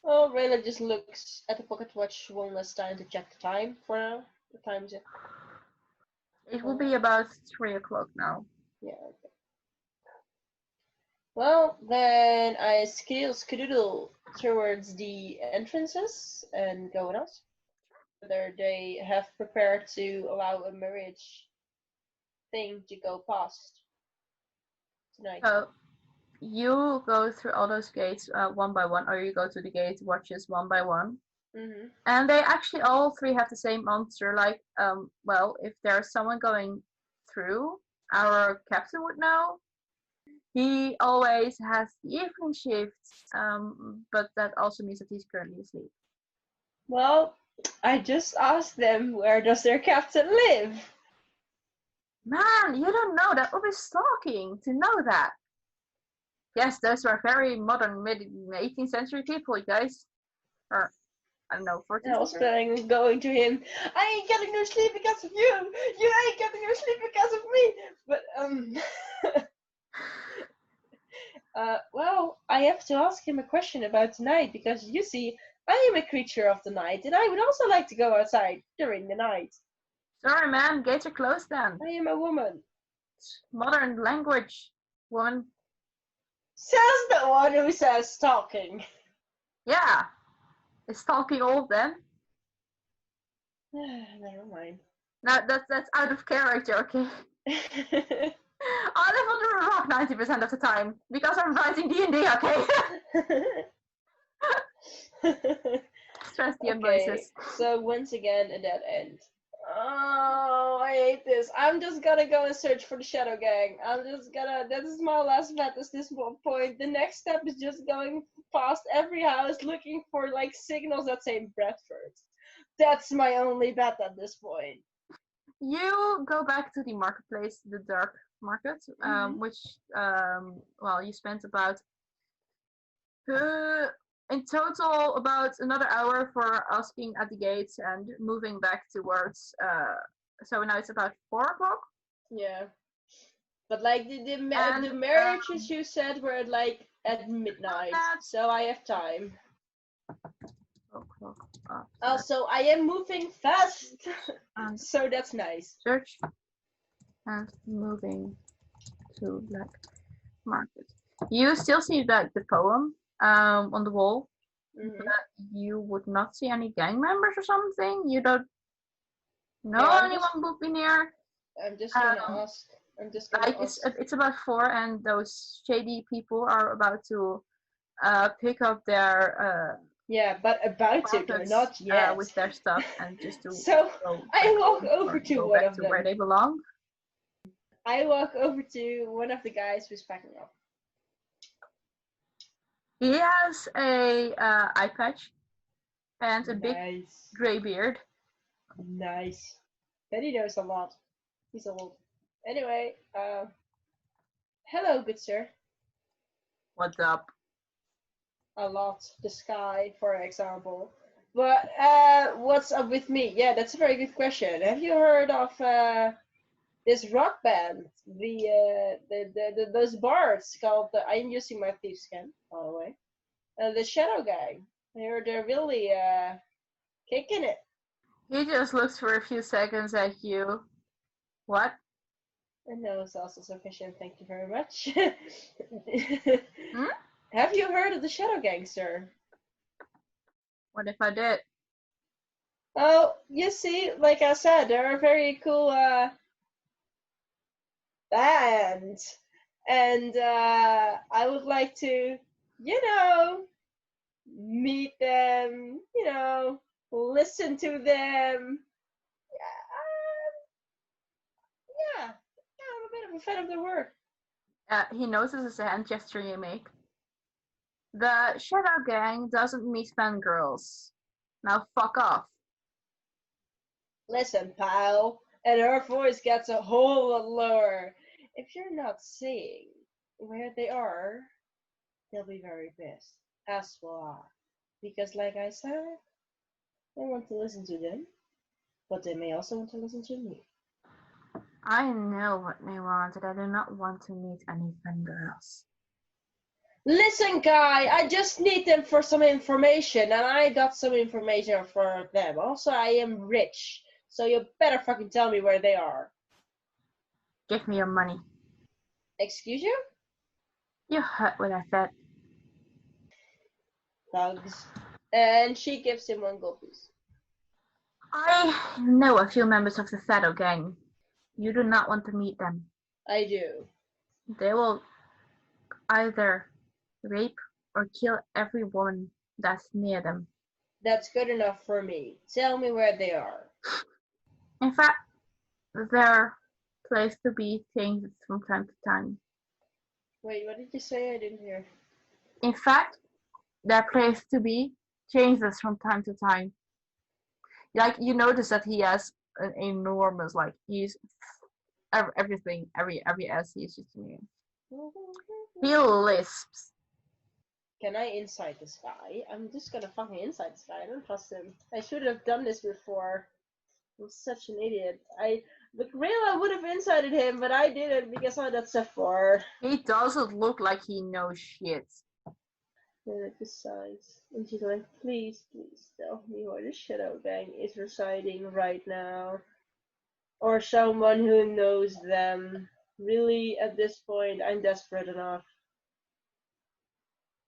Oh, Raylah just looks at the pocket watch one last time to check the time for now. The time is It will be about 3 o'clock now. yeah. Okay. Well, then I skedaddle towards the entrances and go and ask whether they have prepared to allow a marriage thing to go past tonight. So you go through all those gates one by one, or you go to the gate watches one by one. Mm-hmm. And they actually all three have the same answer. Like, well, if there's someone going through, our captain would know. He always has the evening shift, but that also means that he's currently asleep. Well, I just asked them where does their captain live? Man, you don't know that would be stalking to know that. Yes, those were very modern mid 18th century people, you guys. Or, I don't know, 14th I was century? planning on going to him. I ain't getting no sleep because of you. You ain't getting no sleep because of me. But well, I have to ask him a question about tonight because you see, I am a creature of the night, and I would also like to go outside during the night. Sorry, man, gates are closed then. I am a woman. Modern language, woman. Says the one who says talking. Yeah. Is stalking old then? Never mind. No, that's out of character, okay? I live under a rock 90% of the time because I'm writing D&D, okay? Stress the voices. So once again, a dead end. Oh, I hate this. I'm just gonna go and search for the Shadow Gang. That is my last bet at this point. The next step is just going past every house looking for like signals that say Bradford. That's my only bet at this point. You go back to the marketplace, the dark market, which, well, you spent about, in total, about another hour for asking at the gates and moving back towards, so now it's about 4 o'clock. Yeah. But like the marriages you said were like at midnight, so I have time. Also, I am moving fast, so that's nice. Search and moving to Black Market. You still see that the poem on the wall, but you would not see any gang members or something. You don't know anyone would be near. I'm just gonna ask. I'm just gonna ask. It's about 4, and those shady people are about to pick up their yeah, but about to, they're not yet. With their stuff and just to so I walk over to one of them. Where they belong. I walk over to one of the guys who's packing up. He has a eye patch and a big Nice. grey beard. Nice. Bet he knows a lot. He's old. Anyway, hello, good sir. What's up? A lot. The sky, for example. But what's up with me? Yeah, that's a very good question. Have you heard of this rock band? Those bards called I'm using my thief skin, by the way. The Shadow Gang. They're really kicking it. He just looks for a few seconds at you. What? And that was also sufficient. Thank you very much. Hmm? Have you heard of the Shadow Gang, sir? What if I did? Oh, you see, like I said, they're a very cool band. And I would like to, meet them, listen to them. Yeah, I'm a bit of a fan of their work. He notices a hand gesture you make. The Shadow Gang doesn't meet fangirls. Now fuck off. Listen, pal. And her voice gets a whole lot lower. If you're not saying where they are, they'll be very pissed. As will I. Because, like I said, they want to listen to them, but they may also want to listen to me. I know what they want, and I do not want to meet any fangirls. Listen, guy, I just need them for some information, and I got some information for them. Also, I am rich, so you better fucking tell me where they are. Give me your money. Excuse you? You heard what I said. Thugs. And she gives him 1 gold piece. I know a few members of the Shadow Gang. You do not want to meet them. I do. They will either rape or kill every woman that's near them. That's good enough for me. Tell me where they are. In fact, their place to be changes from time to time. Wait, what did you say? I didn't hear. In fact, their place to be changes from time to time. Like, you notice that he has an enormous, like, he's everything, every ass he's just doing. He lisps. Can I insight this guy? I'm just gonna fucking insight this guy. I don't trust him. I should have done this before. I'm such an idiot. Raylah would have incited him, but I didn't because I had that stuff for. He doesn't look like he knows shit. Besides, and she's like, please tell me where the Shadow Gang is residing right now. Or someone who knows them. Really, at this point, I'm desperate enough.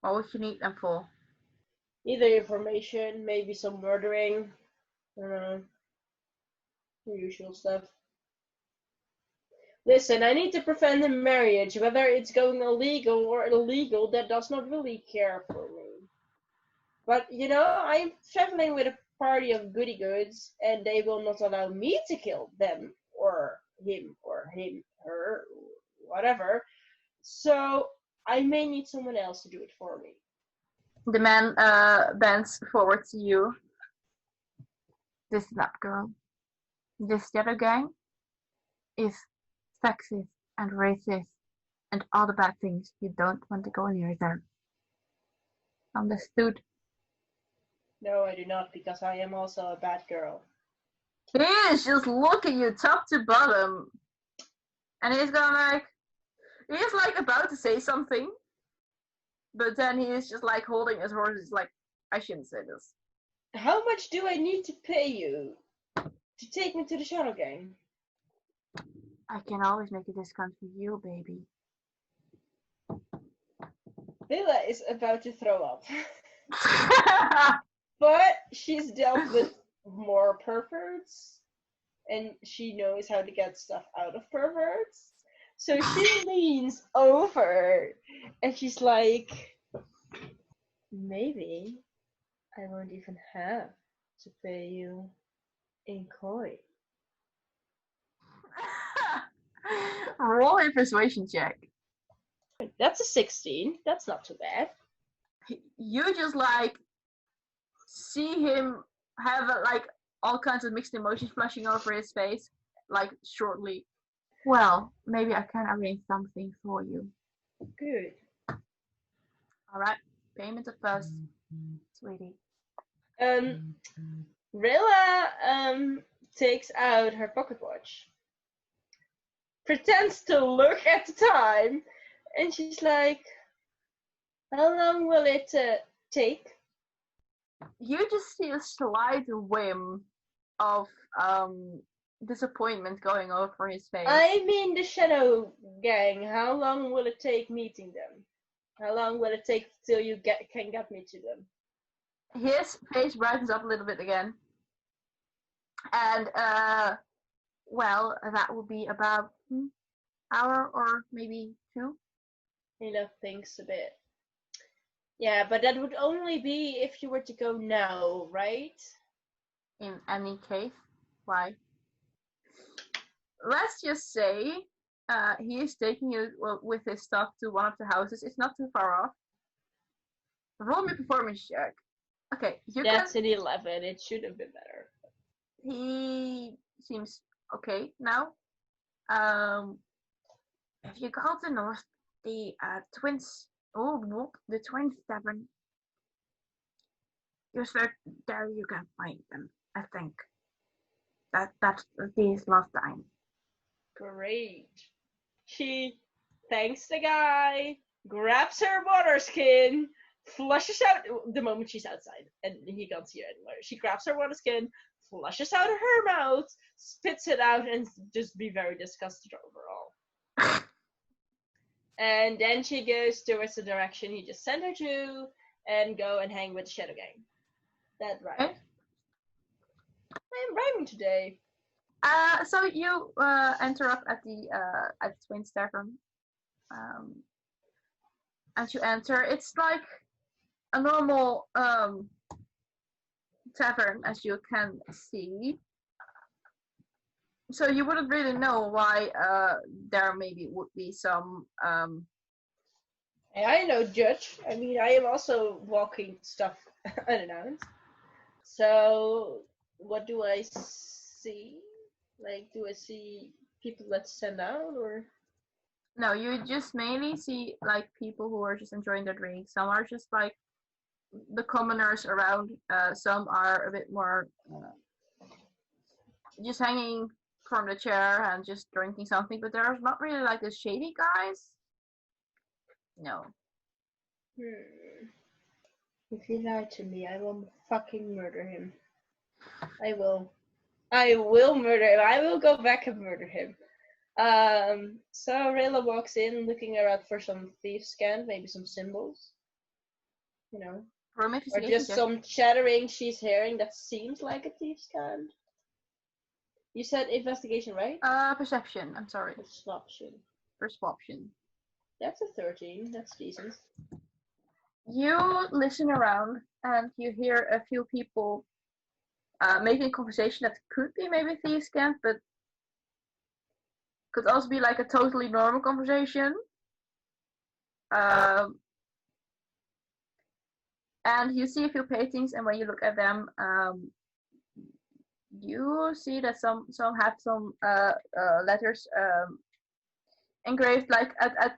What would you need them for? Either information, maybe some murdering. I don't know. The usual stuff. Listen, I need to prevent a marriage. Whether it's going illegal or illegal, that does not really care for me. But, I'm traveling with a party of goody goods, and they will not allow me to kill them, or him, her, whatever. So, I may need someone else to do it for me. The man bends forward to you. Listen up, girl. This Shadow Gang is sexist and racist and all the bad things. You don't want to go near them. Understood? No, I do not, because I am also a bad girl. He is just looking you top to bottom. And he's about to say something. But then he is just like holding his horse. He's like, I shouldn't say this. How much do I need to pay you to take me to the Shadow Gang? I can always make a discount for you, baby. Raylah is about to throw up. But she's dealt with more perverts, and she knows how to get stuff out of perverts. So she leans over, and she's like, maybe I won't even have to pay you in coin. Roll a persuasion check. That's a 16. That's not too bad. You just like see him have like all kinds of mixed emotions flushing over his face, like shortly. Well, maybe I can arrange something for you. Good. Alright, payment of first, sweetie. Raylah takes out her pocket watch, pretends to look at the time, and she's like, "How long will it take?" You just see a slight whim of disappointment going over his face. I mean the Shadow Gang. How long will it take meeting them? How long will it take till you can get me to them? His face brightens up a little bit again. And well, that will be about an hour or maybe 2. Hila thinks a bit. Yeah, but that would only be if you were to go now, right? In any case, why? Let's just say he is taking you with his stuff to one of the houses. It's not too far off. Roll me a performance check. Okay, That's an 11. It should have been better. He seems okay now. If you go to north, the twins. Oh, the twins tavern. You search there, you can find them. I think that's this last time. Great. She thanks the guy, grabs her water skin, flushes out the moment she's outside and he can't see her anymore. She grabs her water skin, flushes out her mouth, spits it out, and just be very disgusted overall. And then she goes towards the direction he just sent her to and go and hang with the Shadow Gang. That's right. Okay. I'm rhyming today. So you enter up at the Twins Tavern. As you enter, it's like a normal tavern, as you can see. So you wouldn't really know why there maybe would be some. I know, Judge. I mean, I am also walking stuff unannounced. So, what do I see? Like, do I see people that stand out, or? No, you just mainly see like people who are just enjoying their drink. Some are just like the commoners around. Some are a bit more just hanging from the chair and just drinking something. But there's not really like the shady guys. No. If he lied to me, I will fucking murder him. I will murder him. I will go back and murder him. So Raylah walks in, looking around for some thieves' scan, maybe some symbols. You know. Or just some chattering she's hearing that seems like a thieves' scan. You said investigation, right? Perception. I'm sorry. Perception. That's a 13. That's decent. You listen around and you hear a few people making a conversation that could be maybe thieves' camp, but could also be like a totally normal conversation. And you see a few paintings, and when you look at them, you see that some have some letters engraved like at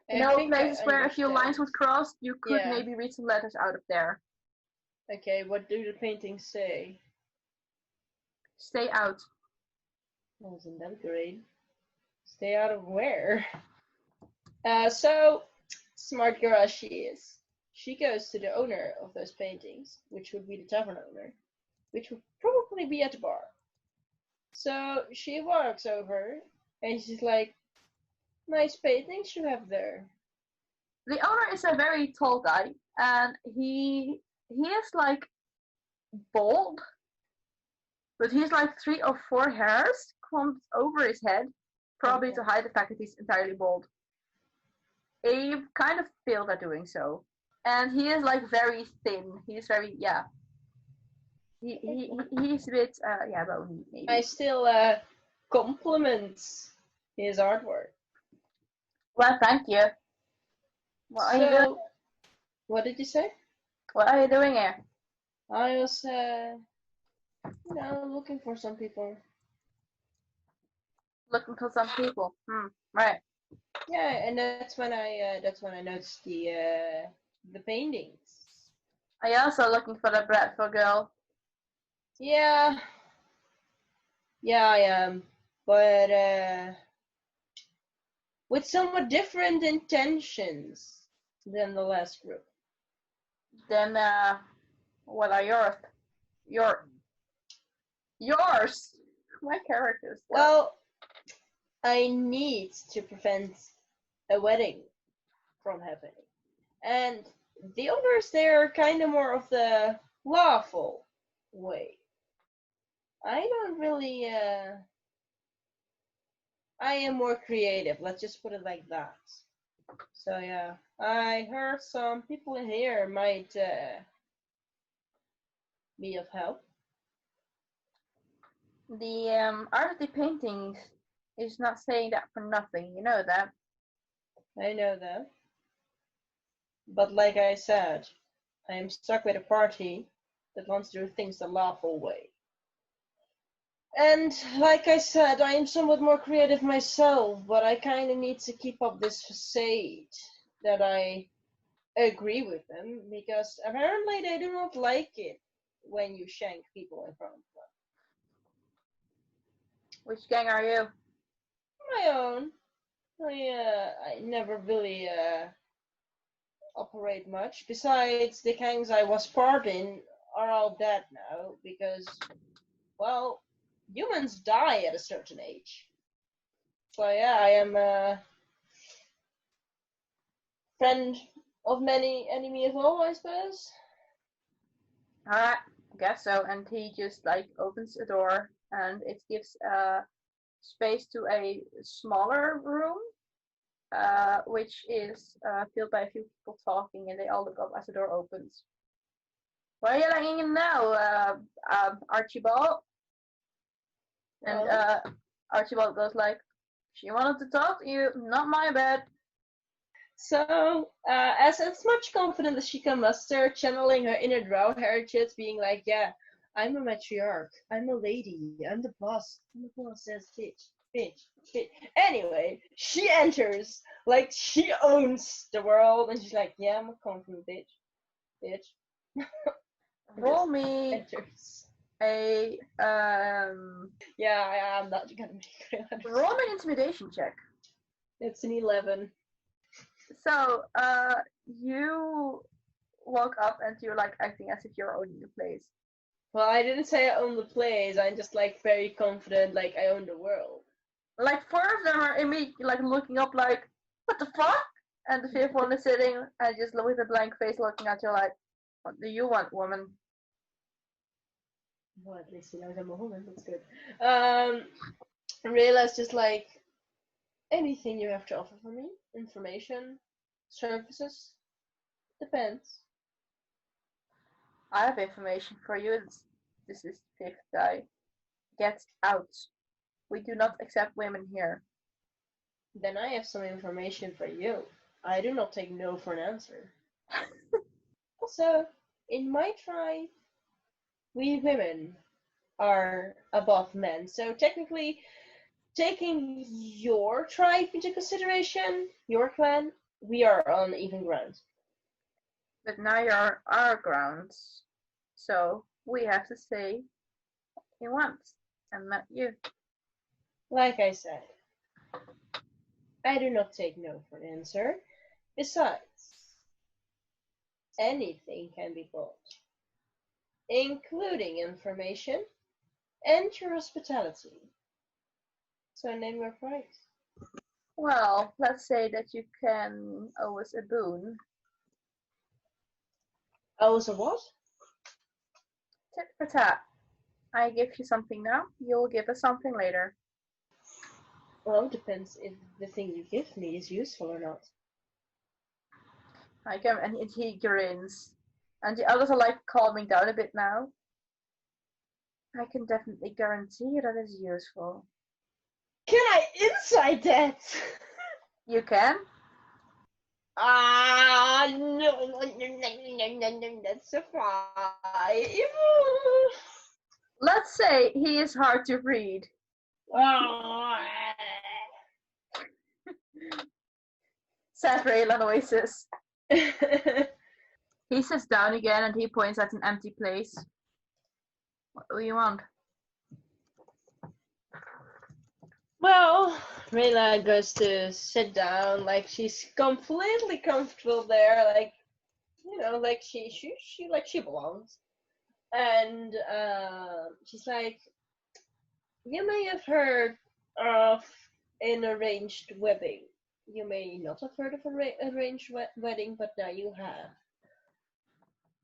places where a few lines would cross. You could maybe read some letters out of there. Okay, what do the paintings say? Stay out. Wasn't that great? Stay out of where? So smart girl as she is, she goes to the owner of those paintings, which would be the tavern owner, which would probably be at the bar. So she walks over and she's like, "Nice paintings you have there." The owner is a very tall guy, and he is like bald, but he's like 3 or 4 hairs combed over his head, probably to hide the fact that he's entirely bald. You kind of failed at doing so. And he is like very thin. He's very he's a bit bony maybe. I still compliment his artwork. Well, thank you. What are you doing? What did you say? What are you doing here? I was, looking for some people. Looking for some people. Right. Yeah, and that's when I noticed the paintings. I also looking for the Bradford girl. Yeah, I am, but with somewhat different intentions than the last group. Then what are yours? My characters. Well, I need to prevent a wedding from happening, and the others they're kind of more of the lawful way. I don't really. I am more creative. Let's just put it like that. So yeah, I heard some people in here might be of help. The art of the paintings is not saying that for nothing. You know that. I know that. But like I said, I am stuck with a party that wants to do things the lawful way. And like I said, I am somewhat more creative myself, but I kind of need to keep up this facade that I agree with them because apparently they do not like it when you shank people in front of them. Which gang are you? My own. I never really operate much. Besides, the gangs I was part in are all dead now because, well, humans die at a certain age. So yeah, I am a friend of many, enemy of all, I suppose. Alright, I guess so. And he just like opens a door and it gives space to a smaller room, which is filled by a few people talking, and they all look up as the door opens. What are you lying in now, Archibald? And Archibald goes like, she wanted to talk to you, not my bed. So, as much confidence as she can muster, channeling her inner drow heritage, being like, yeah, I'm a matriarch, I'm a lady, I'm the boss says bitch. Anyway, she enters, like, she owns the world, and she's like, yeah, I'm a confident bitch. Roll me enters. a, Yeah, I'm not gonna make it. roll me an intimidation check. It's an 11. So, you walk up and you're like acting as if you're owning the place. Well, I didn't say I own the place. I'm just like very confident, like I own the world. Like four of them are immediately like looking up, like, what the fuck? And the fifth one is sitting and just with a blank face looking at you, like, what do you want, woman? Well, at least he knows I'm a woman. That's good. Raylah's just like, anything you have to offer for me? Information, services, depends. I have information for you. This is the fifth guy. Get out. We do not accept women here. Then I have some information for you. I do not take no for an answer. Also, in my tribe, we women are above men. So technically, taking your tribe into consideration, your clan, we are on even ground. But now you're our grounds. So we have to say what he wants, and not you. Like I said, I do not take no for an answer. Besides, anything can be bought, including information and your hospitality. So name your price. Well, let's say that you can owe us a boon. Oh, so what? Tit for tat. I give you something now, you'll give us something later. Well, it depends if the thing you give me is useful or not. And he grins. And the others are like calming down a bit now. I can definitely guarantee that it's useful. Can I insight that? You can? No, that's a fly. Let's say he is hard to read. Said Raylah noises. He sits down again and he points at an empty place. What do you want? Well, Raylah goes to sit down, like she's completely comfortable there, like like she belongs. And she's like, you may have heard of an arranged wedding. You may not have heard of arranged wedding, but now you have.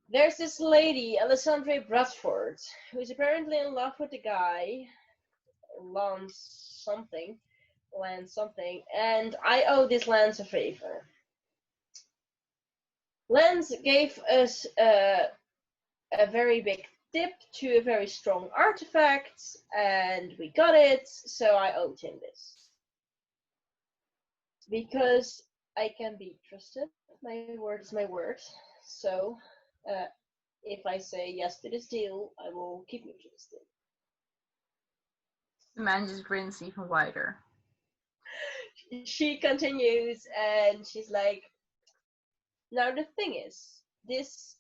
There's this lady, Alessandra Bradford, who is apparently in love with the guy, Lance something, and I owe this Lance a favor. Lance gave us a very big tip to a very strong artifact, and we got it, so I owed him this. Because I can be trusted, my word is my word, so if I say yes to this deal, I will keep you to this deal. The man just grins even wider. She continues, and she's like, now the thing is, this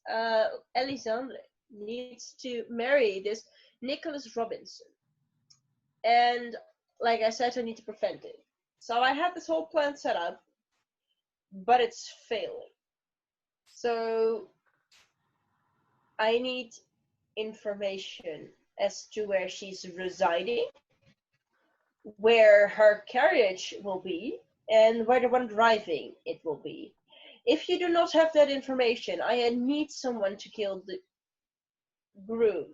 Elisandre needs to marry this Nicholas Robinson. And like I said, I need to prevent it. So I had this whole plan set up, but it's failing. So I need information as to where she's residing, where her carriage will be, and where the one driving it will be. If you do not have that information, I need someone to kill the groom.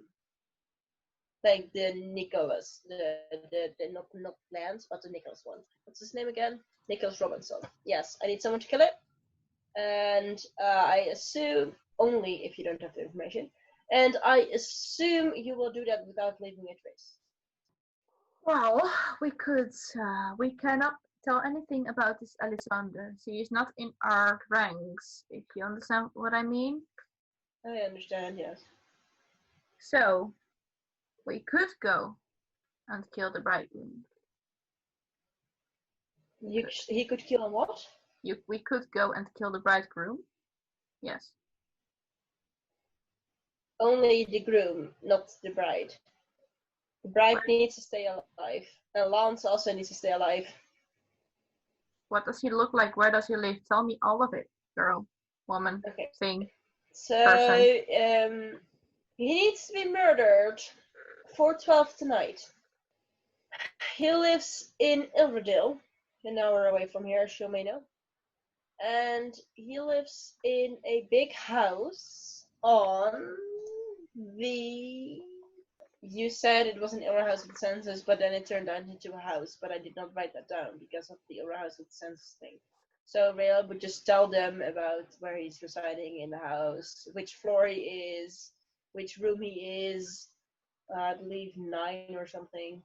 Like the Nicholas, the not Lance, but the Nicholas one. What's his name again? Nicholas Robinson. Yes, I need someone to kill it. And I assume, only if you don't have the information, and I assume you will do that without leaving a trace. Well, we cannot tell anything about this Alexander. She is not in our ranks, if you understand what I mean. I understand, yes. So, we could go and kill the bridegroom. He could kill him what? We could go and kill the bridegroom. Yes. Only the groom, not the bride. The bride needs to stay alive. And Lance also needs to stay alive. What does he look like? Where does he live? Tell me all of it, girl, woman, okay. thing. So, he needs to be murdered 4:12 tonight. He lives in Ilverdale, an hour away from here, as you may know. And he lives in a big house on the... You said it was an Aura House with census, but then it turned out into a house, but I did not write that down because of the Aura House with census thing. So Raylah would just tell them about where he's residing in the house, which floor he is, which room he is, I believe 9 or something.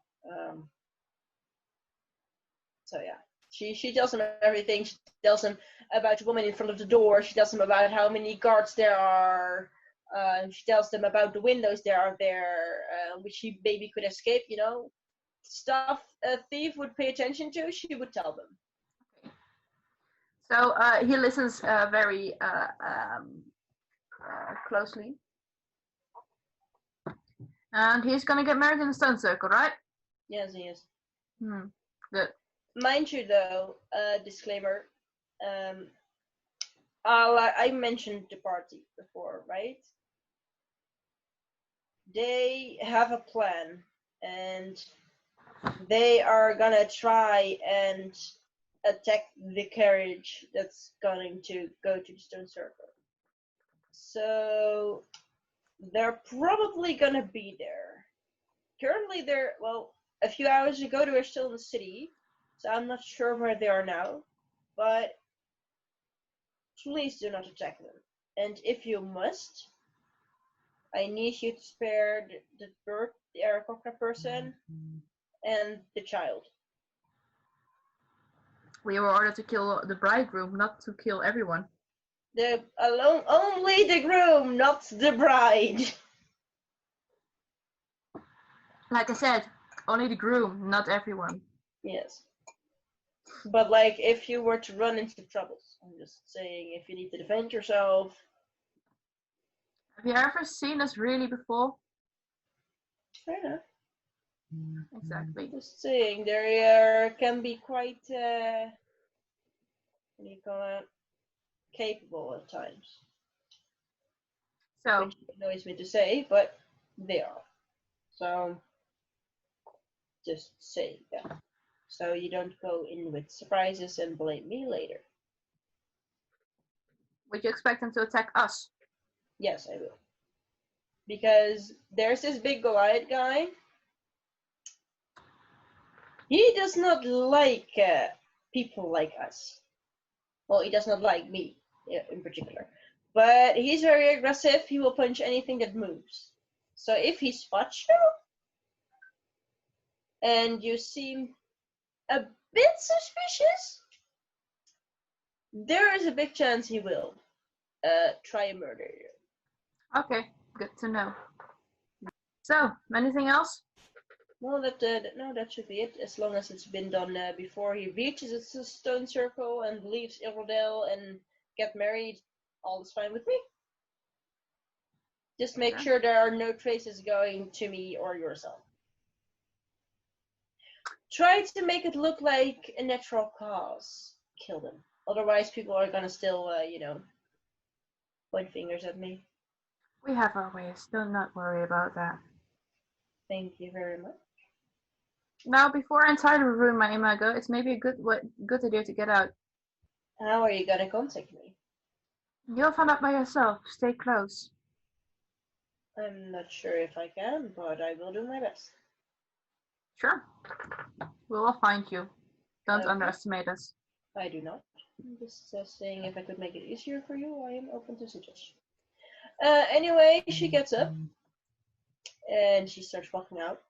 So yeah, she tells him everything. She tells him about the woman in front of the door. She tells him about how many guards there are. She tells them about the windows there are there, which he maybe could escape. Stuff a thief would pay attention to. She would tell them. So he listens very closely. And he's gonna get married in the stone circle, right? Yes, he is. Good. Mind you, though, disclaimer. I mentioned the party before, right? They have a plan, and they are gonna try and attack the carriage that's going to go to the stone circle. So they're probably gonna be there. Currently, a few hours ago they were still in the city, so I'm not sure where they are now. But please do not attack them. And if you must, I need you to spare the bird, the Aarakocra person, and the child. We were ordered to kill the bridegroom, not to kill everyone. Only the groom, not the bride. Like I said, only the groom, not everyone. Yes. But like, if you were to run into troubles, I'm just saying, if you need to defend yourself. Have you ever seen us really before? Fair enough. Exactly. Just saying, there can be quite, what do you call it, capable at times. So, Which annoys me to say, but they are. So, just saying that. So you don't go in with surprises and blame me later. would you expect them to attack us? Yes, I will. Because there's this big Goliath guy. He does not like people like us. Well, he does not like me in particular. But he's very aggressive. He will punch anything that moves. So if he spots you and you seem a bit suspicious, there is a big chance he will try and murder you. Okay, good to know. So, anything else? No, that should be it. As long as it's been done before he reaches the stone circle and leaves Irodel and get married, all is fine with me. Just make sure there are no traces going to me or yourself. Try to make it look like a natural cause. Kill them. Otherwise, people are gonna still, point fingers at me. We have our ways. Do not worry about that. Thank you very much. Now, before I entirely ruin my imago, it's maybe a good idea to get out. How are you gonna contact me? You'll find out by yourself. Stay close. I'm not sure if I can, but I will do my best. Sure. We will find you. Don't Okay. underestimate us. I do not. I'm just saying if I could make it easier for you, I am open to suggestion. Anyway, she gets up and she starts walking out.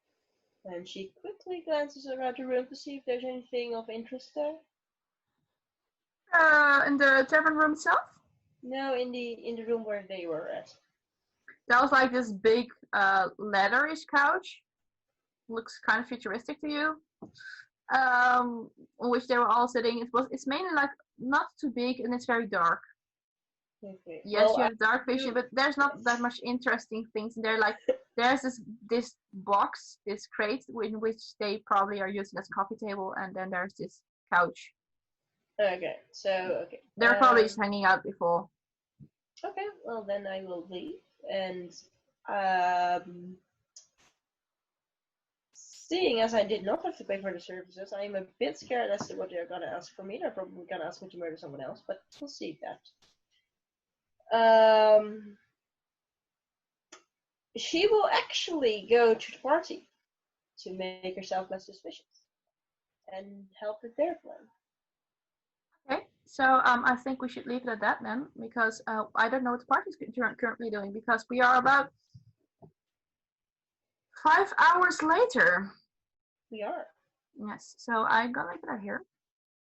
And she quickly glances around the room to see if there's anything of interest there. In the tavern room itself? No, in the room where they were at. That was like this big leatherish couch. Looks kind of futuristic to you. On which they were all sitting. It's mainly like not too big and it's very dark. Okay. Yes, well, you have dark vision, but there's not that much interesting things in there. Like there's this box, this crate in which they probably are using as a coffee table, and then there's this couch. Okay, so okay. They're probably just hanging out before. Okay, well then I will leave and seeing as I did not have to pay for the services, I'm a bit scared as to what they're gonna ask for me. They're probably gonna ask me to murder someone else, but we'll see that. She will actually go to the party to make herself less suspicious and help with their plan. Okay, so I think we should leave it at that then, because I don't know what the party's currently doing, because we are about 5 hours later. We are. Yes, so I'm gonna leave it out here.